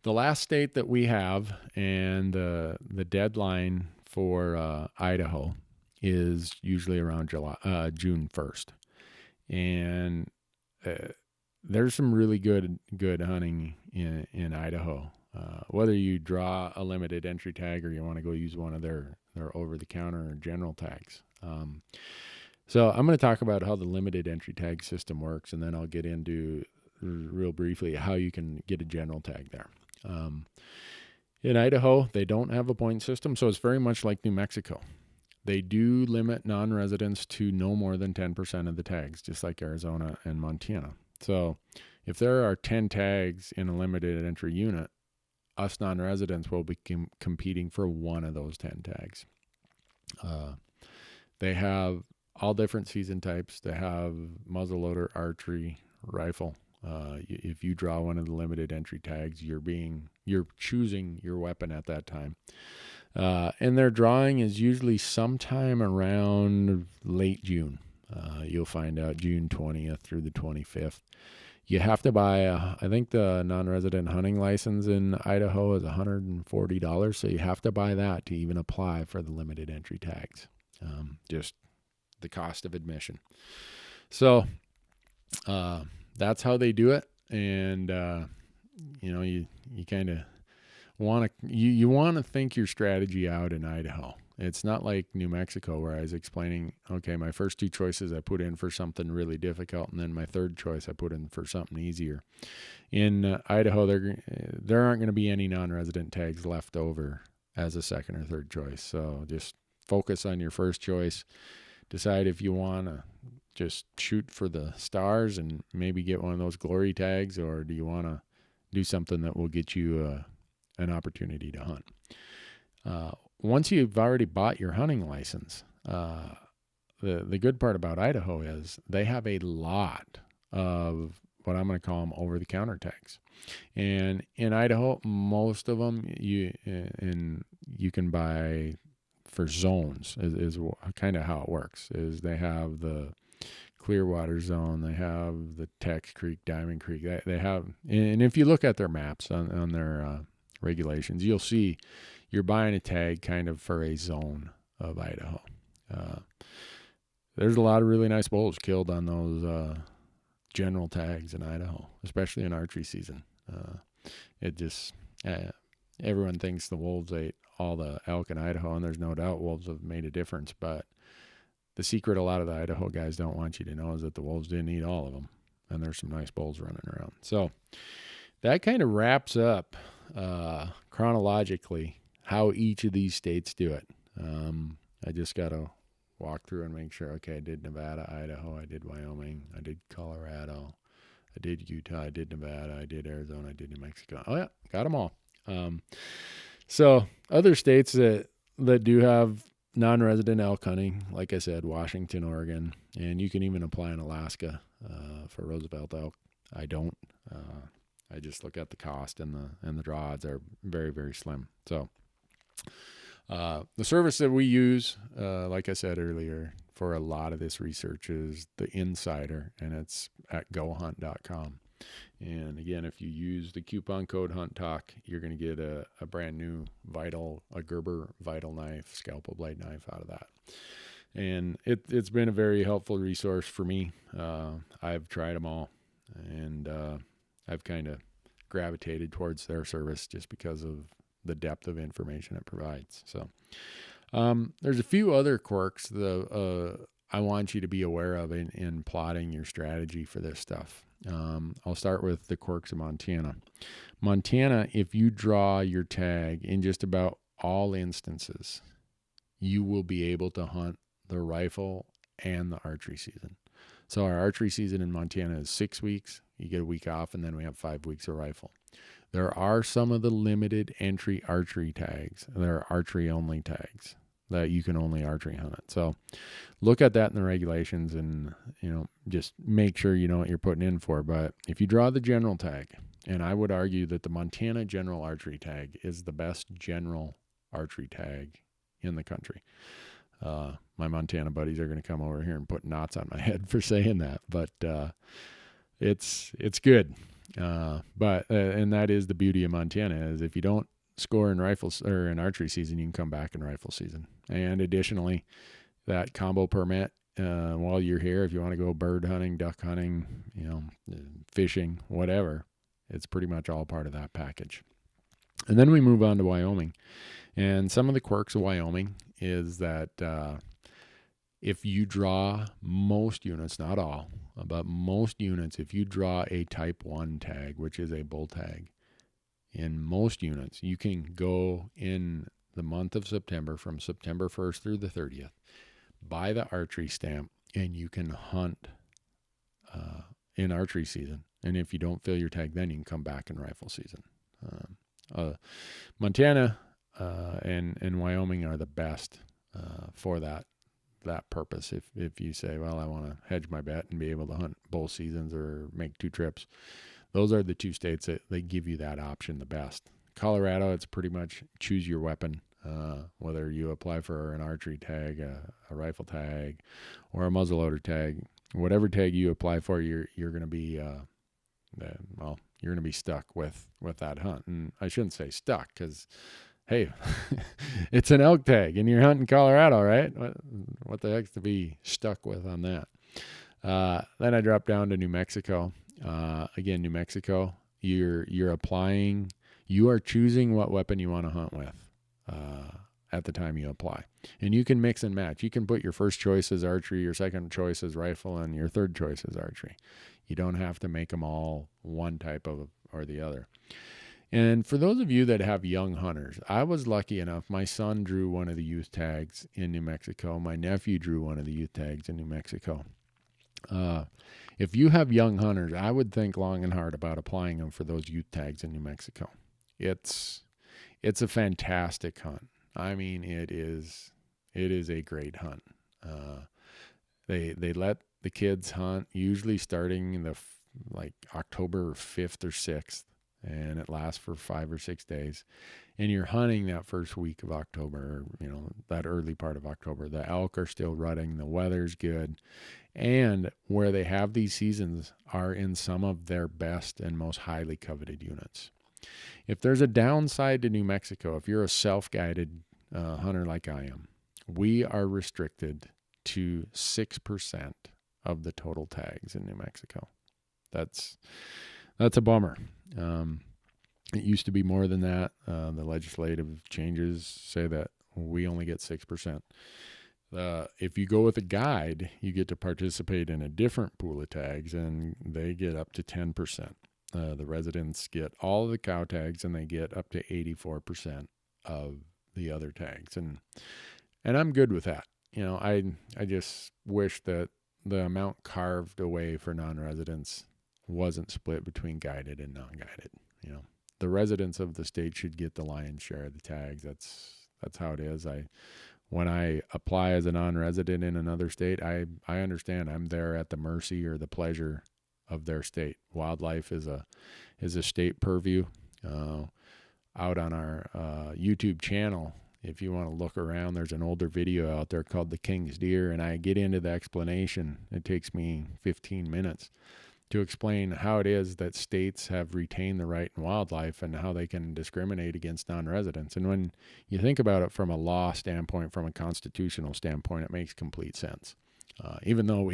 the last state that we have, and the deadline for Idaho is usually around June 1st. And there's some really good hunting in Idaho. Whether you draw a limited entry tag or you want to go use one of their over-the-counter or general tags. So I'm going to talk about how the limited entry tag system works, and then I'll get into real briefly how you can get a general tag there. In Idaho, they don't have a point system, so it's very much like New Mexico. They do limit non-residents to no more than 10% of the tags, just like Arizona and Montana. So if there are 10 tags in a limited entry unit, us non-residents will be competing for one of those 10 tags. They have all different season types. They have muzzleloader, archery, rifle. If you draw one of the limited entry tags, you're choosing your weapon at that time. And their drawing is usually sometime around late June. You'll find out June 20th through the 25th. You have to buy, I think the non-resident hunting license in Idaho is $140, so you have to buy that to even apply for the limited entry tags. Just the cost of admission. So that's how they do it, and you kind of want to you want to think your strategy out in Idaho. It's not like New Mexico where I was explaining, okay, my first two choices I put in for something really difficult, and then my third choice I put in for something easier. In Idaho, there aren't going to be any non-resident tags left over as a second or third choice. So just focus on your first choice. Decide if you want to just shoot for the stars and maybe get one of those glory tags, or do you want to do something that will get you an opportunity to hunt. Once you've already bought your hunting license, the good part about Idaho is they have a lot of what I'm going to call them over-the-counter tags. And in Idaho, most of them you can buy for zones is kind of how it works. Is they have the Clearwater zone, they have the Tex Creek, Diamond Creek. They have, and if you look at their maps on their regulations, you'll see you're buying a tag kind of for a zone of Idaho. There's a lot of really nice bulls killed on those general tags in Idaho, especially in archery season. Everyone thinks the wolves ate all the elk in Idaho, and there's no doubt wolves have made a difference. But the secret a lot of the Idaho guys don't want you to know is that the wolves didn't eat all of them, and there's some nice bulls running around. So that kind of wraps up chronologically how each of these states do it. I just got to walk through and make sure, okay, I did Nevada, Idaho, I did Wyoming, I did Colorado, I did Utah, I did Nevada, I did Arizona, I did New Mexico. Oh, yeah, got them all. So other states that do have non-resident elk hunting, like I said, Washington, Oregon, and you can even apply in Alaska for Roosevelt elk. I don't. I just look at the cost, and the draw odds are very, very slim. So the service that we use, like I said earlier, for a lot of this research is the Insider, and it's at goHunt.com. And again, if you use the coupon code HuntTalk, you're going to get a brand new a Gerber Vital knife, scalpel blade knife out of that. And it's been a very helpful resource for me. I've tried them all, and I've kind of gravitated towards their service just because of the depth of information it provides. So there's a few other quirks I want you to be aware of in plotting your strategy for this stuff. I'll start with the quirks of Montana. Montana, if you draw your tag in just about all instances, you will be able to hunt the rifle and the archery season. So our archery season in Montana is 6 weeks. You get a week off, and then we have 5 weeks of rifle. There are some of the limited entry archery tags. There are archery only tags that you can only archery hunt it. So look at that in the regulations, and just make sure you know what you're putting in for. But if you draw the general tag, and I would argue that the Montana general archery tag is the best general archery tag in the country. My Montana buddies are going to come over here and put knots on my head for saying that, but it's good. And that is the beauty of Montana, is if you don't score in rifles or in archery season, you can come back in rifle season. And additionally, that combo permit, while you're here, if you want to go bird hunting, duck hunting, fishing, whatever, it's pretty much all part of that package. And then we move on to Wyoming. And some of the quirks of Wyoming is that if you draw most units, not all, but most units, if you draw a type 1 tag, which is a bull tag, in most units, you can go in the month of September, from September 1st through the 30th, buy the archery stamp, and you can hunt in archery season. And if you don't fill your tag, then you can come back in rifle season. Montana and Wyoming are the best for that that purpose. If you say, well, I want to hedge my bet and be able to hunt both seasons or make 2 trips, those are the 2 states that they give you that option the best. Colorado, it's pretty much choose your weapon, whether you apply for an archery tag, a rifle tag, or a muzzleloader tag. Whatever tag you apply for, you're going to be you're going to be stuck with that hunt. And I shouldn't say stuck, because hey, it's an elk tag and you're hunting Colorado, right? What the heck's to be stuck with on that? Then I dropped down to New Mexico. Again, New Mexico, you're applying, you are choosing what weapon you want to hunt with at the time you apply. And you can mix and match. You can put your first choice as archery, your second choice as rifle, and your third choice as archery. You don't have to make them all one type of or the other. And for those of you that have young hunters, I was lucky enough. My son drew one of the youth tags in New Mexico. My nephew drew one of the youth tags in New Mexico. If you have young hunters, I would think long and hard about applying them for those youth tags in New Mexico. It's a fantastic hunt. I mean, it is a great hunt. They let the kids hunt usually starting in like October 5th or 6th, and it lasts for 5 or 6 days. And you're hunting that first week of October, that early part of October. The elk are still rutting, the weather's good, and where they have these seasons are in some of their best and most highly coveted units. If there's a downside to New Mexico, if you're a self-guided hunter like I am, we are restricted to 6% of the total tags in New Mexico. That's a bummer. It used to be more than that. The legislative changes say that we only get 6%. If you go with a guide, you get to participate in a different pool of tags, and they get up to 10%. The residents get all of the cow tags, and they get up to 84% of the other tags. And I'm good with that. I just wish that the amount carved away for non-residents wasn't split between guided and non-guided. The residents of the state should get the lion's share of the tags. That's how it is. When I apply as a non-resident in another state, I understand I'm there at the mercy or the pleasure of their state. Wildlife is a state purview. Out on our YouTube channel, if you want to look around, there's an older video out there called The King's Deer, and I get into the explanation. It takes me 15 minutes to explain how it is that states have retained the right in wildlife and how they can discriminate against non-residents. And when you think about it from a law standpoint, from a constitutional standpoint, it makes complete sense. Even though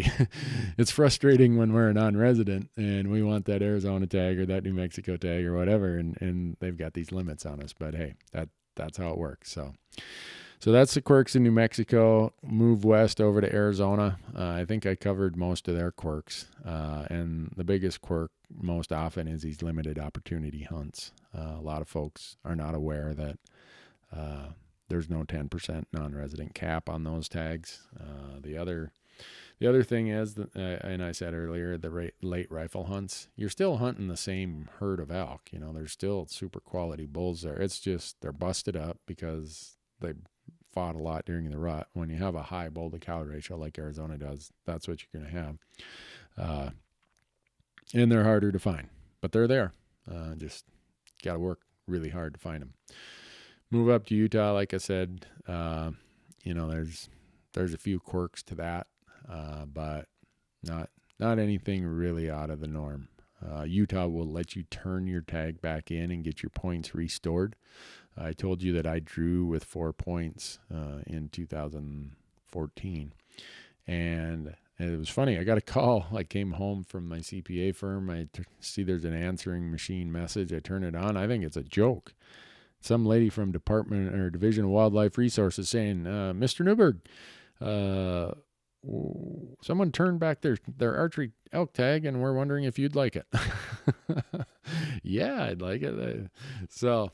it's frustrating when we're a non-resident and we want that Arizona tag or that New Mexico tag or whatever, and they've got these limits on us. But hey, that's how it works. So that's the quirks in New Mexico. Move west over to Arizona. I think I covered most of their quirks. And the biggest quirk most often is these limited opportunity hunts. A lot of folks are not aware that there's no 10% non-resident cap on those tags. The other thing is, and I said earlier, the late rifle hunts, you're still hunting the same herd of elk. There's still super quality bulls there. It's just they're busted up because they fought a lot during the rut. When you have a high bull to cow ratio like Arizona does, that's what you're going to have. And they're harder to find, but they're there. Just got to work really hard to find them. Move up to Utah, like I said, there's a few quirks to that. But not anything really out of the norm. Utah will let you turn your tag back in and get your points restored. I told you that I drew with 4 points in 2014. And it was funny. I got a call. I came home from my CPA firm. I see there's an answering machine message. I turn it on. I think it's a joke. Some lady from Department or Division of Wildlife Resources saying, Mr. Newberg, someone turned back their archery elk tag, and we're wondering if you'd like it. Yeah, I'd like it. So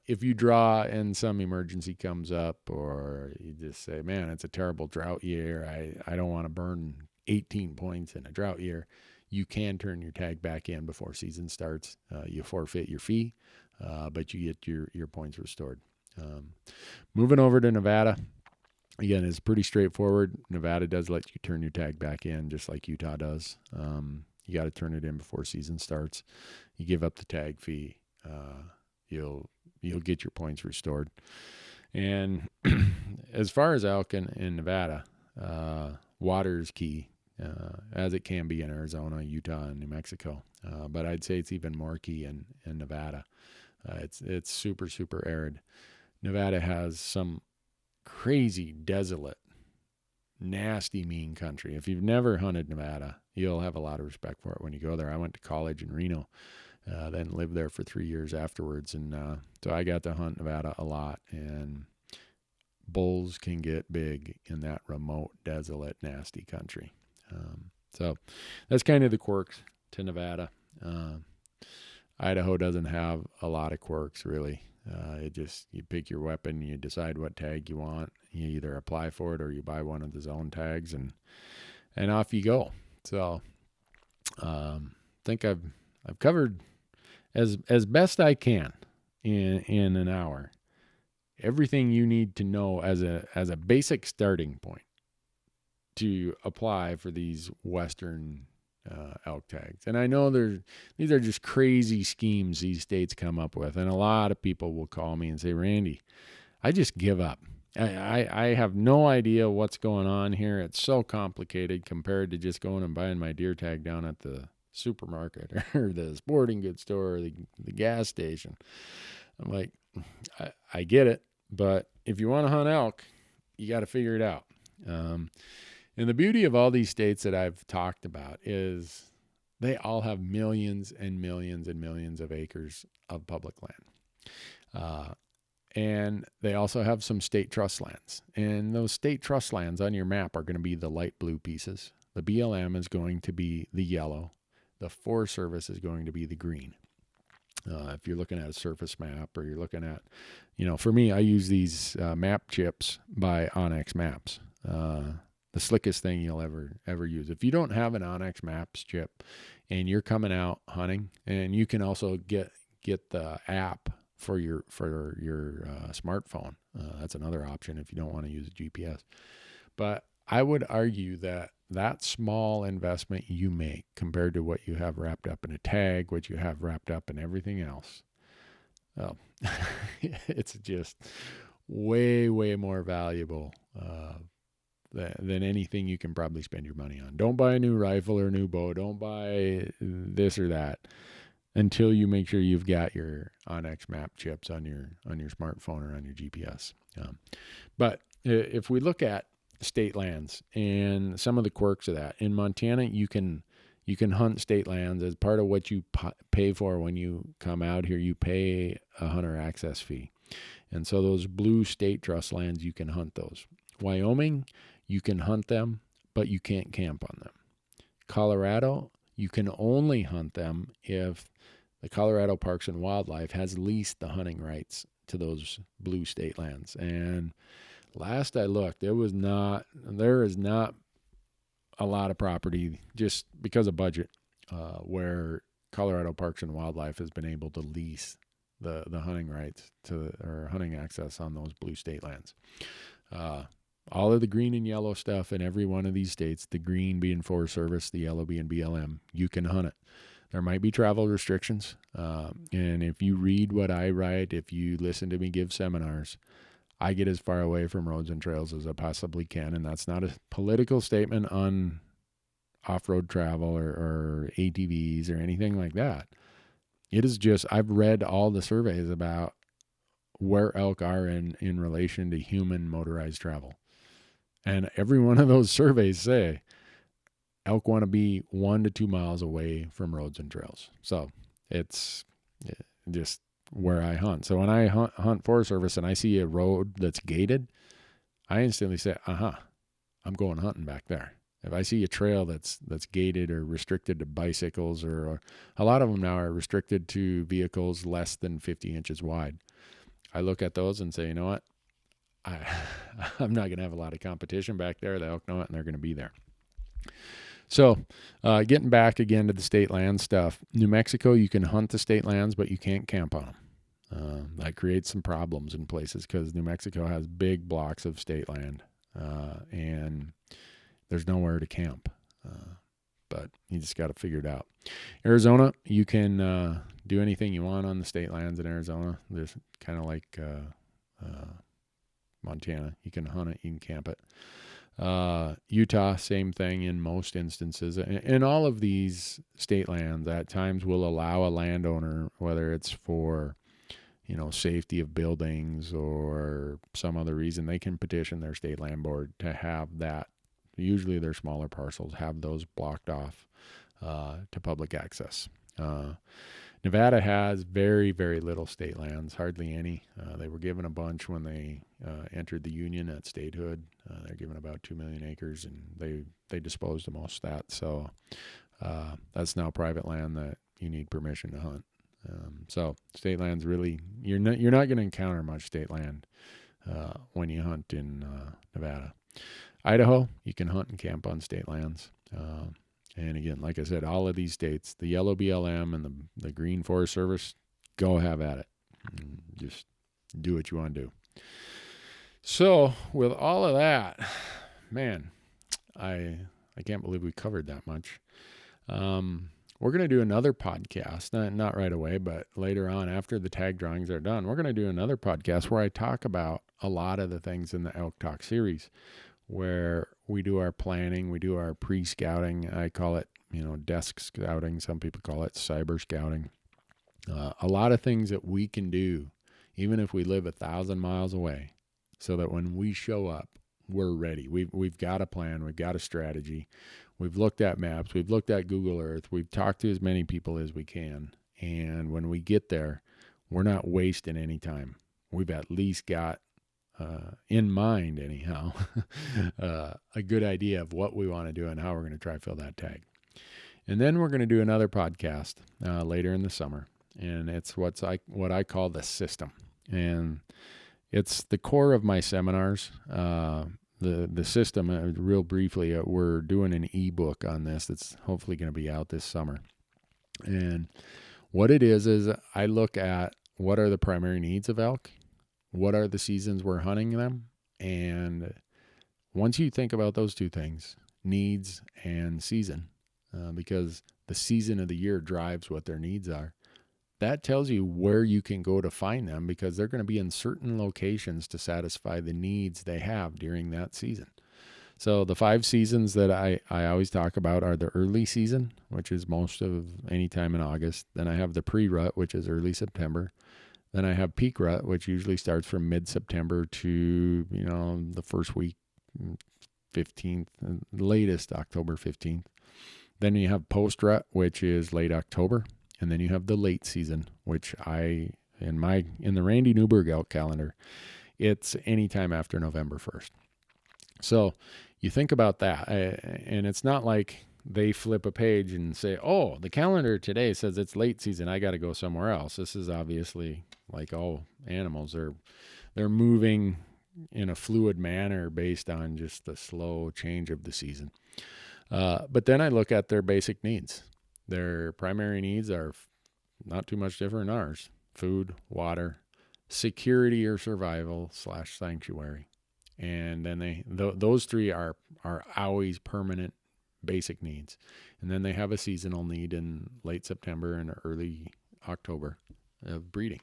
if you draw and some emergency comes up, or you just say, man, it's a terrible drought year, I don't want to burn 18 points in a drought year, you can turn your tag back in before season starts. You forfeit your fee, but you get your points restored. Moving over to Nevada. Again, it's pretty straightforward. Nevada does let you turn your tag back in, just like Utah does. You got to turn it in before season starts. You give up the tag fee, you'll get your points restored. And as far as elk in Nevada, water is key, as it can be in Arizona, Utah, and New Mexico. But I'd say it's even more key in Nevada. It's super, super arid. Nevada has some crazy, desolate, nasty, mean country. If you've never hunted Nevada, you'll have a lot of respect for it when you go there. I went to college in Reno, then lived there for 3 years afterwards, and so I got to hunt Nevada a lot. And bulls can get big in that remote, desolate, nasty country. So that's kind of the quirks to Nevada. Idaho doesn't have a lot of quirks, really. You pick your weapon, you decide what tag you want, you either apply for it or you buy one of the zone tags, and off you go. So I think I've covered as best I can in an hour everything you need to know as a basic starting point to apply for these Western elk tags. And I know these are just crazy schemes these states come up with, and a lot of people will call me and say, Randy, I just give up. I have no idea what's going on here. It's so complicated compared to just going and buying my deer tag down at the supermarket or the sporting goods store or the gas station. I'm like, I get it, but if you want to hunt elk, you got to figure it out. And the beauty of all these states that I've talked about is they all have millions and millions and millions of acres of public land. And they also have some state trust lands. And those state trust lands on your map are going to be the light blue pieces. The BLM is going to be the yellow. The Forest Service is going to be the green. If you're looking at a surface map, or you're looking at, for me, I use these map chips by Onyx Maps. The slickest thing you'll ever use. If you don't have an Onyx Maps chip and you're coming out hunting, and you can also get the app for your smartphone. That's another option if you don't want to use a GPS. But I would argue that small investment you make compared to what you have wrapped up in a tag, what you have wrapped up in everything else, well, it's just way, way more valuable than anything you can probably spend your money on. Don't buy a new rifle or a new bow. Don't buy this or that until you make sure you've got your Onyx map chips on your smartphone or on your GPS. But if we look at state lands and some of the quirks of that, in Montana, you can hunt state lands as part of what you pay for when you come out here. You pay a hunter access fee. And so those blue state trust lands, you can hunt those. Wyoming, you can hunt them, but you can't camp on them. Colorado, you can only hunt them if the Colorado Parks and Wildlife has leased the hunting rights to those blue state lands. And last I looked, there is not a lot of property, just because of budget, where Colorado Parks and Wildlife has been able to lease the hunting rights or hunting access on those blue state lands. All of the green and yellow stuff in every one of these states, the green being Forest Service, the yellow being BLM, you can hunt it. There might be travel restrictions. And if you read what I write, if you listen to me give seminars, I get as far away from roads and trails as I possibly can. And that's not a political statement on off-road travel or ATVs or anything like that. It is just, I've read all the surveys about where elk are in relation to human motorized travel. And every one of those surveys say elk want to be 1 to 2 miles away from roads and trails. So it's just where I hunt. So when I hunt Forest Service and I see a road that's gated, I instantly say, I'm going hunting back there. If I see a trail that's gated or restricted to bicycles, or a lot of them now are restricted to vehicles less than 50 inches wide, I look at those and say, you know what? I'm not going to have a lot of competition back there. The elk know it, and they're going to be there. So getting back again to the state land stuff, New Mexico, you can hunt the state lands, but you can't camp on them. That creates some problems in places because New Mexico has big blocks of state land. and there's nowhere to camp. But you just got to figure it out. Arizona, you can do anything you want on the state lands in Arizona. There's kind of like Montana. You can hunt it, you can camp it. Utah, same thing in most instances. And all of these state lands at times will allow a landowner, whether it's for, safety of buildings or some other reason, they can petition their state land board to have that. Usually their smaller parcels have those blocked off to public access. Nevada has very, very little state lands, hardly any. They were given a bunch when they entered the union at statehood. They're given about 2 million acres, and they disposed of most of that. So that's now private land that you need permission to hunt. So state land's really, you're not going to encounter much state land when you hunt in Nevada. Idaho, you can hunt and camp on state lands. And again, like I said, all of these states, the yellow BLM and the Green Forest Service, go have at it. Just do what you want to do. So with all of that, man, I can't believe we covered that much. We're going to do another podcast, not right away, but later on after the tag drawings are done, we're going to do another podcast where I talk about a lot of the things in the ELK TALK series, where we do our planning, we do our pre-scouting. I call it, desk scouting. Some people call it cyber scouting. A lot of things that we can do, even if we live 1,000 miles away, so that when we show up, we're ready. We've got a plan. We've got a strategy. We've looked at maps. We've looked at Google Earth. We've talked to as many people as we can. And when we get there, we're not wasting any time. We've at least got in mind anyhow, a good idea of what we want to do and how we're going to try to fill that tag. And then we're going to do another podcast later in the summer, and it's what I call the system. And it's the core of my seminars. The system, real briefly, we're doing an ebook on this that's hopefully going to be out this summer. And what it is I look at what are the primary needs of elk, what are the seasons we're hunting them, and once you think about those two things, needs and season, because the season of the year drives what their needs are, that tells you where you can go to find them, because they're going to be in certain locations to satisfy the needs they have during that season. So the 5 seasons that I always talk about are the early season, which is most of any time in August. Then I have the pre-rut, which is early September. Then I have peak rut, which usually starts from mid-September to, the first week, 15th, latest October 15th. Then you have post-rut, which is late October. And then you have the late season, which in the Randy Newberg elk calendar, it's anytime after November 1st. So you think about that, and it's not like they flip a page and say, oh, the calendar today says it's late season, I got to go somewhere else. This is obviously like all animals. They're moving in a fluid manner based on just the slow change of the season. But then I look at their basic needs. Their primary needs are not too much different than ours: food, water, security or survival / sanctuary. And then those 3 are always permanent basic needs. And then they have a seasonal need in late September and early October of breeding.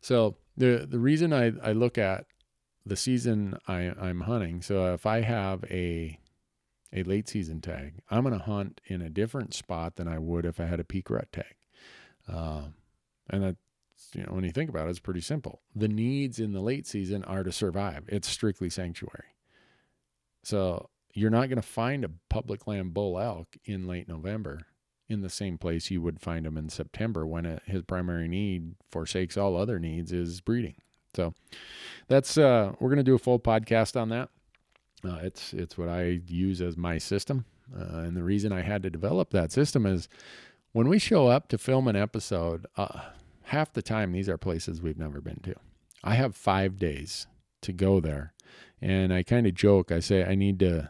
So the reason I look at the season I'm hunting, so if I have a late season tag, I'm going to hunt in a different spot than I would if I had a peak rut tag. And that, when you think about it, it's pretty simple. The needs in the late season are to survive. It's strictly sanctuary. So you're not going to find a public land bull elk in late November in the same place you would find him in September, when his primary need forsakes all other needs is breeding. So that's, we're going to do a full podcast on that. It's what I use as my system. And the reason I had to develop that system is when we show up to film an episode, half the time these are places we've never been to. I have 5 days to go there. And I kind of joke, I say I need to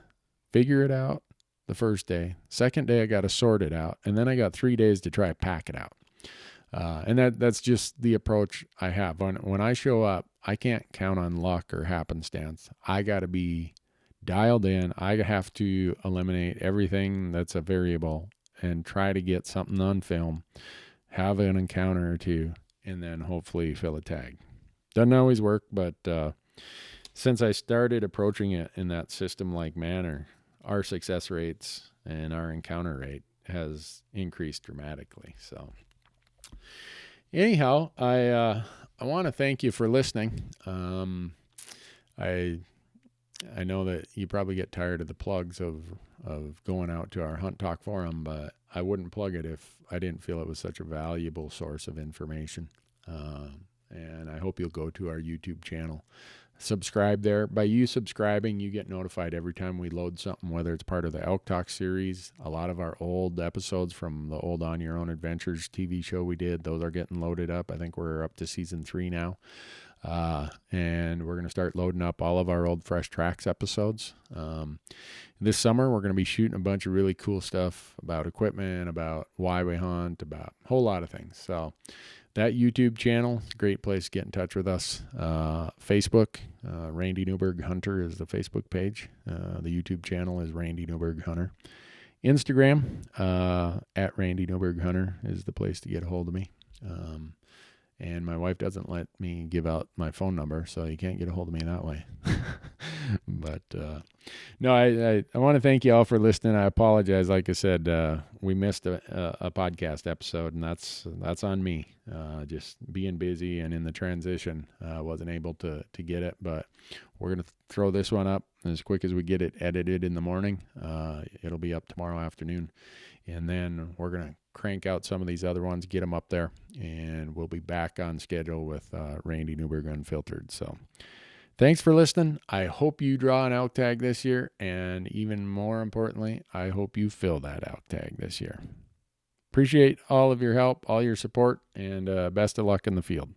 figure it out the first day. Second day, I got to sort it out. And then I got 3 days to try to pack it out. And that's just the approach I have. When I show up, I can't count on luck or happenstance. I got to be dialed in. I have to eliminate everything that's a variable and try to get something on film, have an encounter or two, and then hopefully fill a tag. Doesn't always work, but since I started approaching it in that system-like manner, our success rates and our encounter rate has increased dramatically. So anyhow, I want to thank you for listening. I know that you probably get tired of the plugs of going out to our Hunt Talk forum, but I wouldn't plug it if I didn't feel it was such a valuable source of information. And I hope you'll go to our YouTube channel. Subscribe there. By you subscribing, you get notified every time we load something, whether it's part of the ELK TALK series. A lot of our old episodes from the old On Your Own Adventures TV show we did, those are getting loaded up. I think we're up to season 3 now. And we're going to start loading up all of our old Fresh Tracks episodes. This summer, we're going to be shooting a bunch of really cool stuff about equipment, about why we hunt, about a whole lot of things. So that YouTube channel, great place to get in touch with us. Facebook, Randy Newberg Hunter is the Facebook page. The YouTube channel is Randy Newberg Hunter. Instagram, at Randy Newberg Hunter is the place to get a hold of me. And my wife doesn't let me give out my phone number, so you can't get a hold of me that way. But no, I want to thank you all for listening. I apologize. Like I said, we missed a podcast episode, and that's on me. Just being busy and in the transition, wasn't able to get it. But we're gonna throw this one up as quick as we get it edited in the morning. It'll be up tomorrow afternoon, and then we're gonna crank out some of these other ones, get them up there, and we'll be back on schedule with Randy Newberg Unfiltered. So thanks for listening. I hope you draw an elk tag this year, and even more importantly, I hope you fill that elk tag this year. Appreciate all of your help, all your support, and best of luck in the field.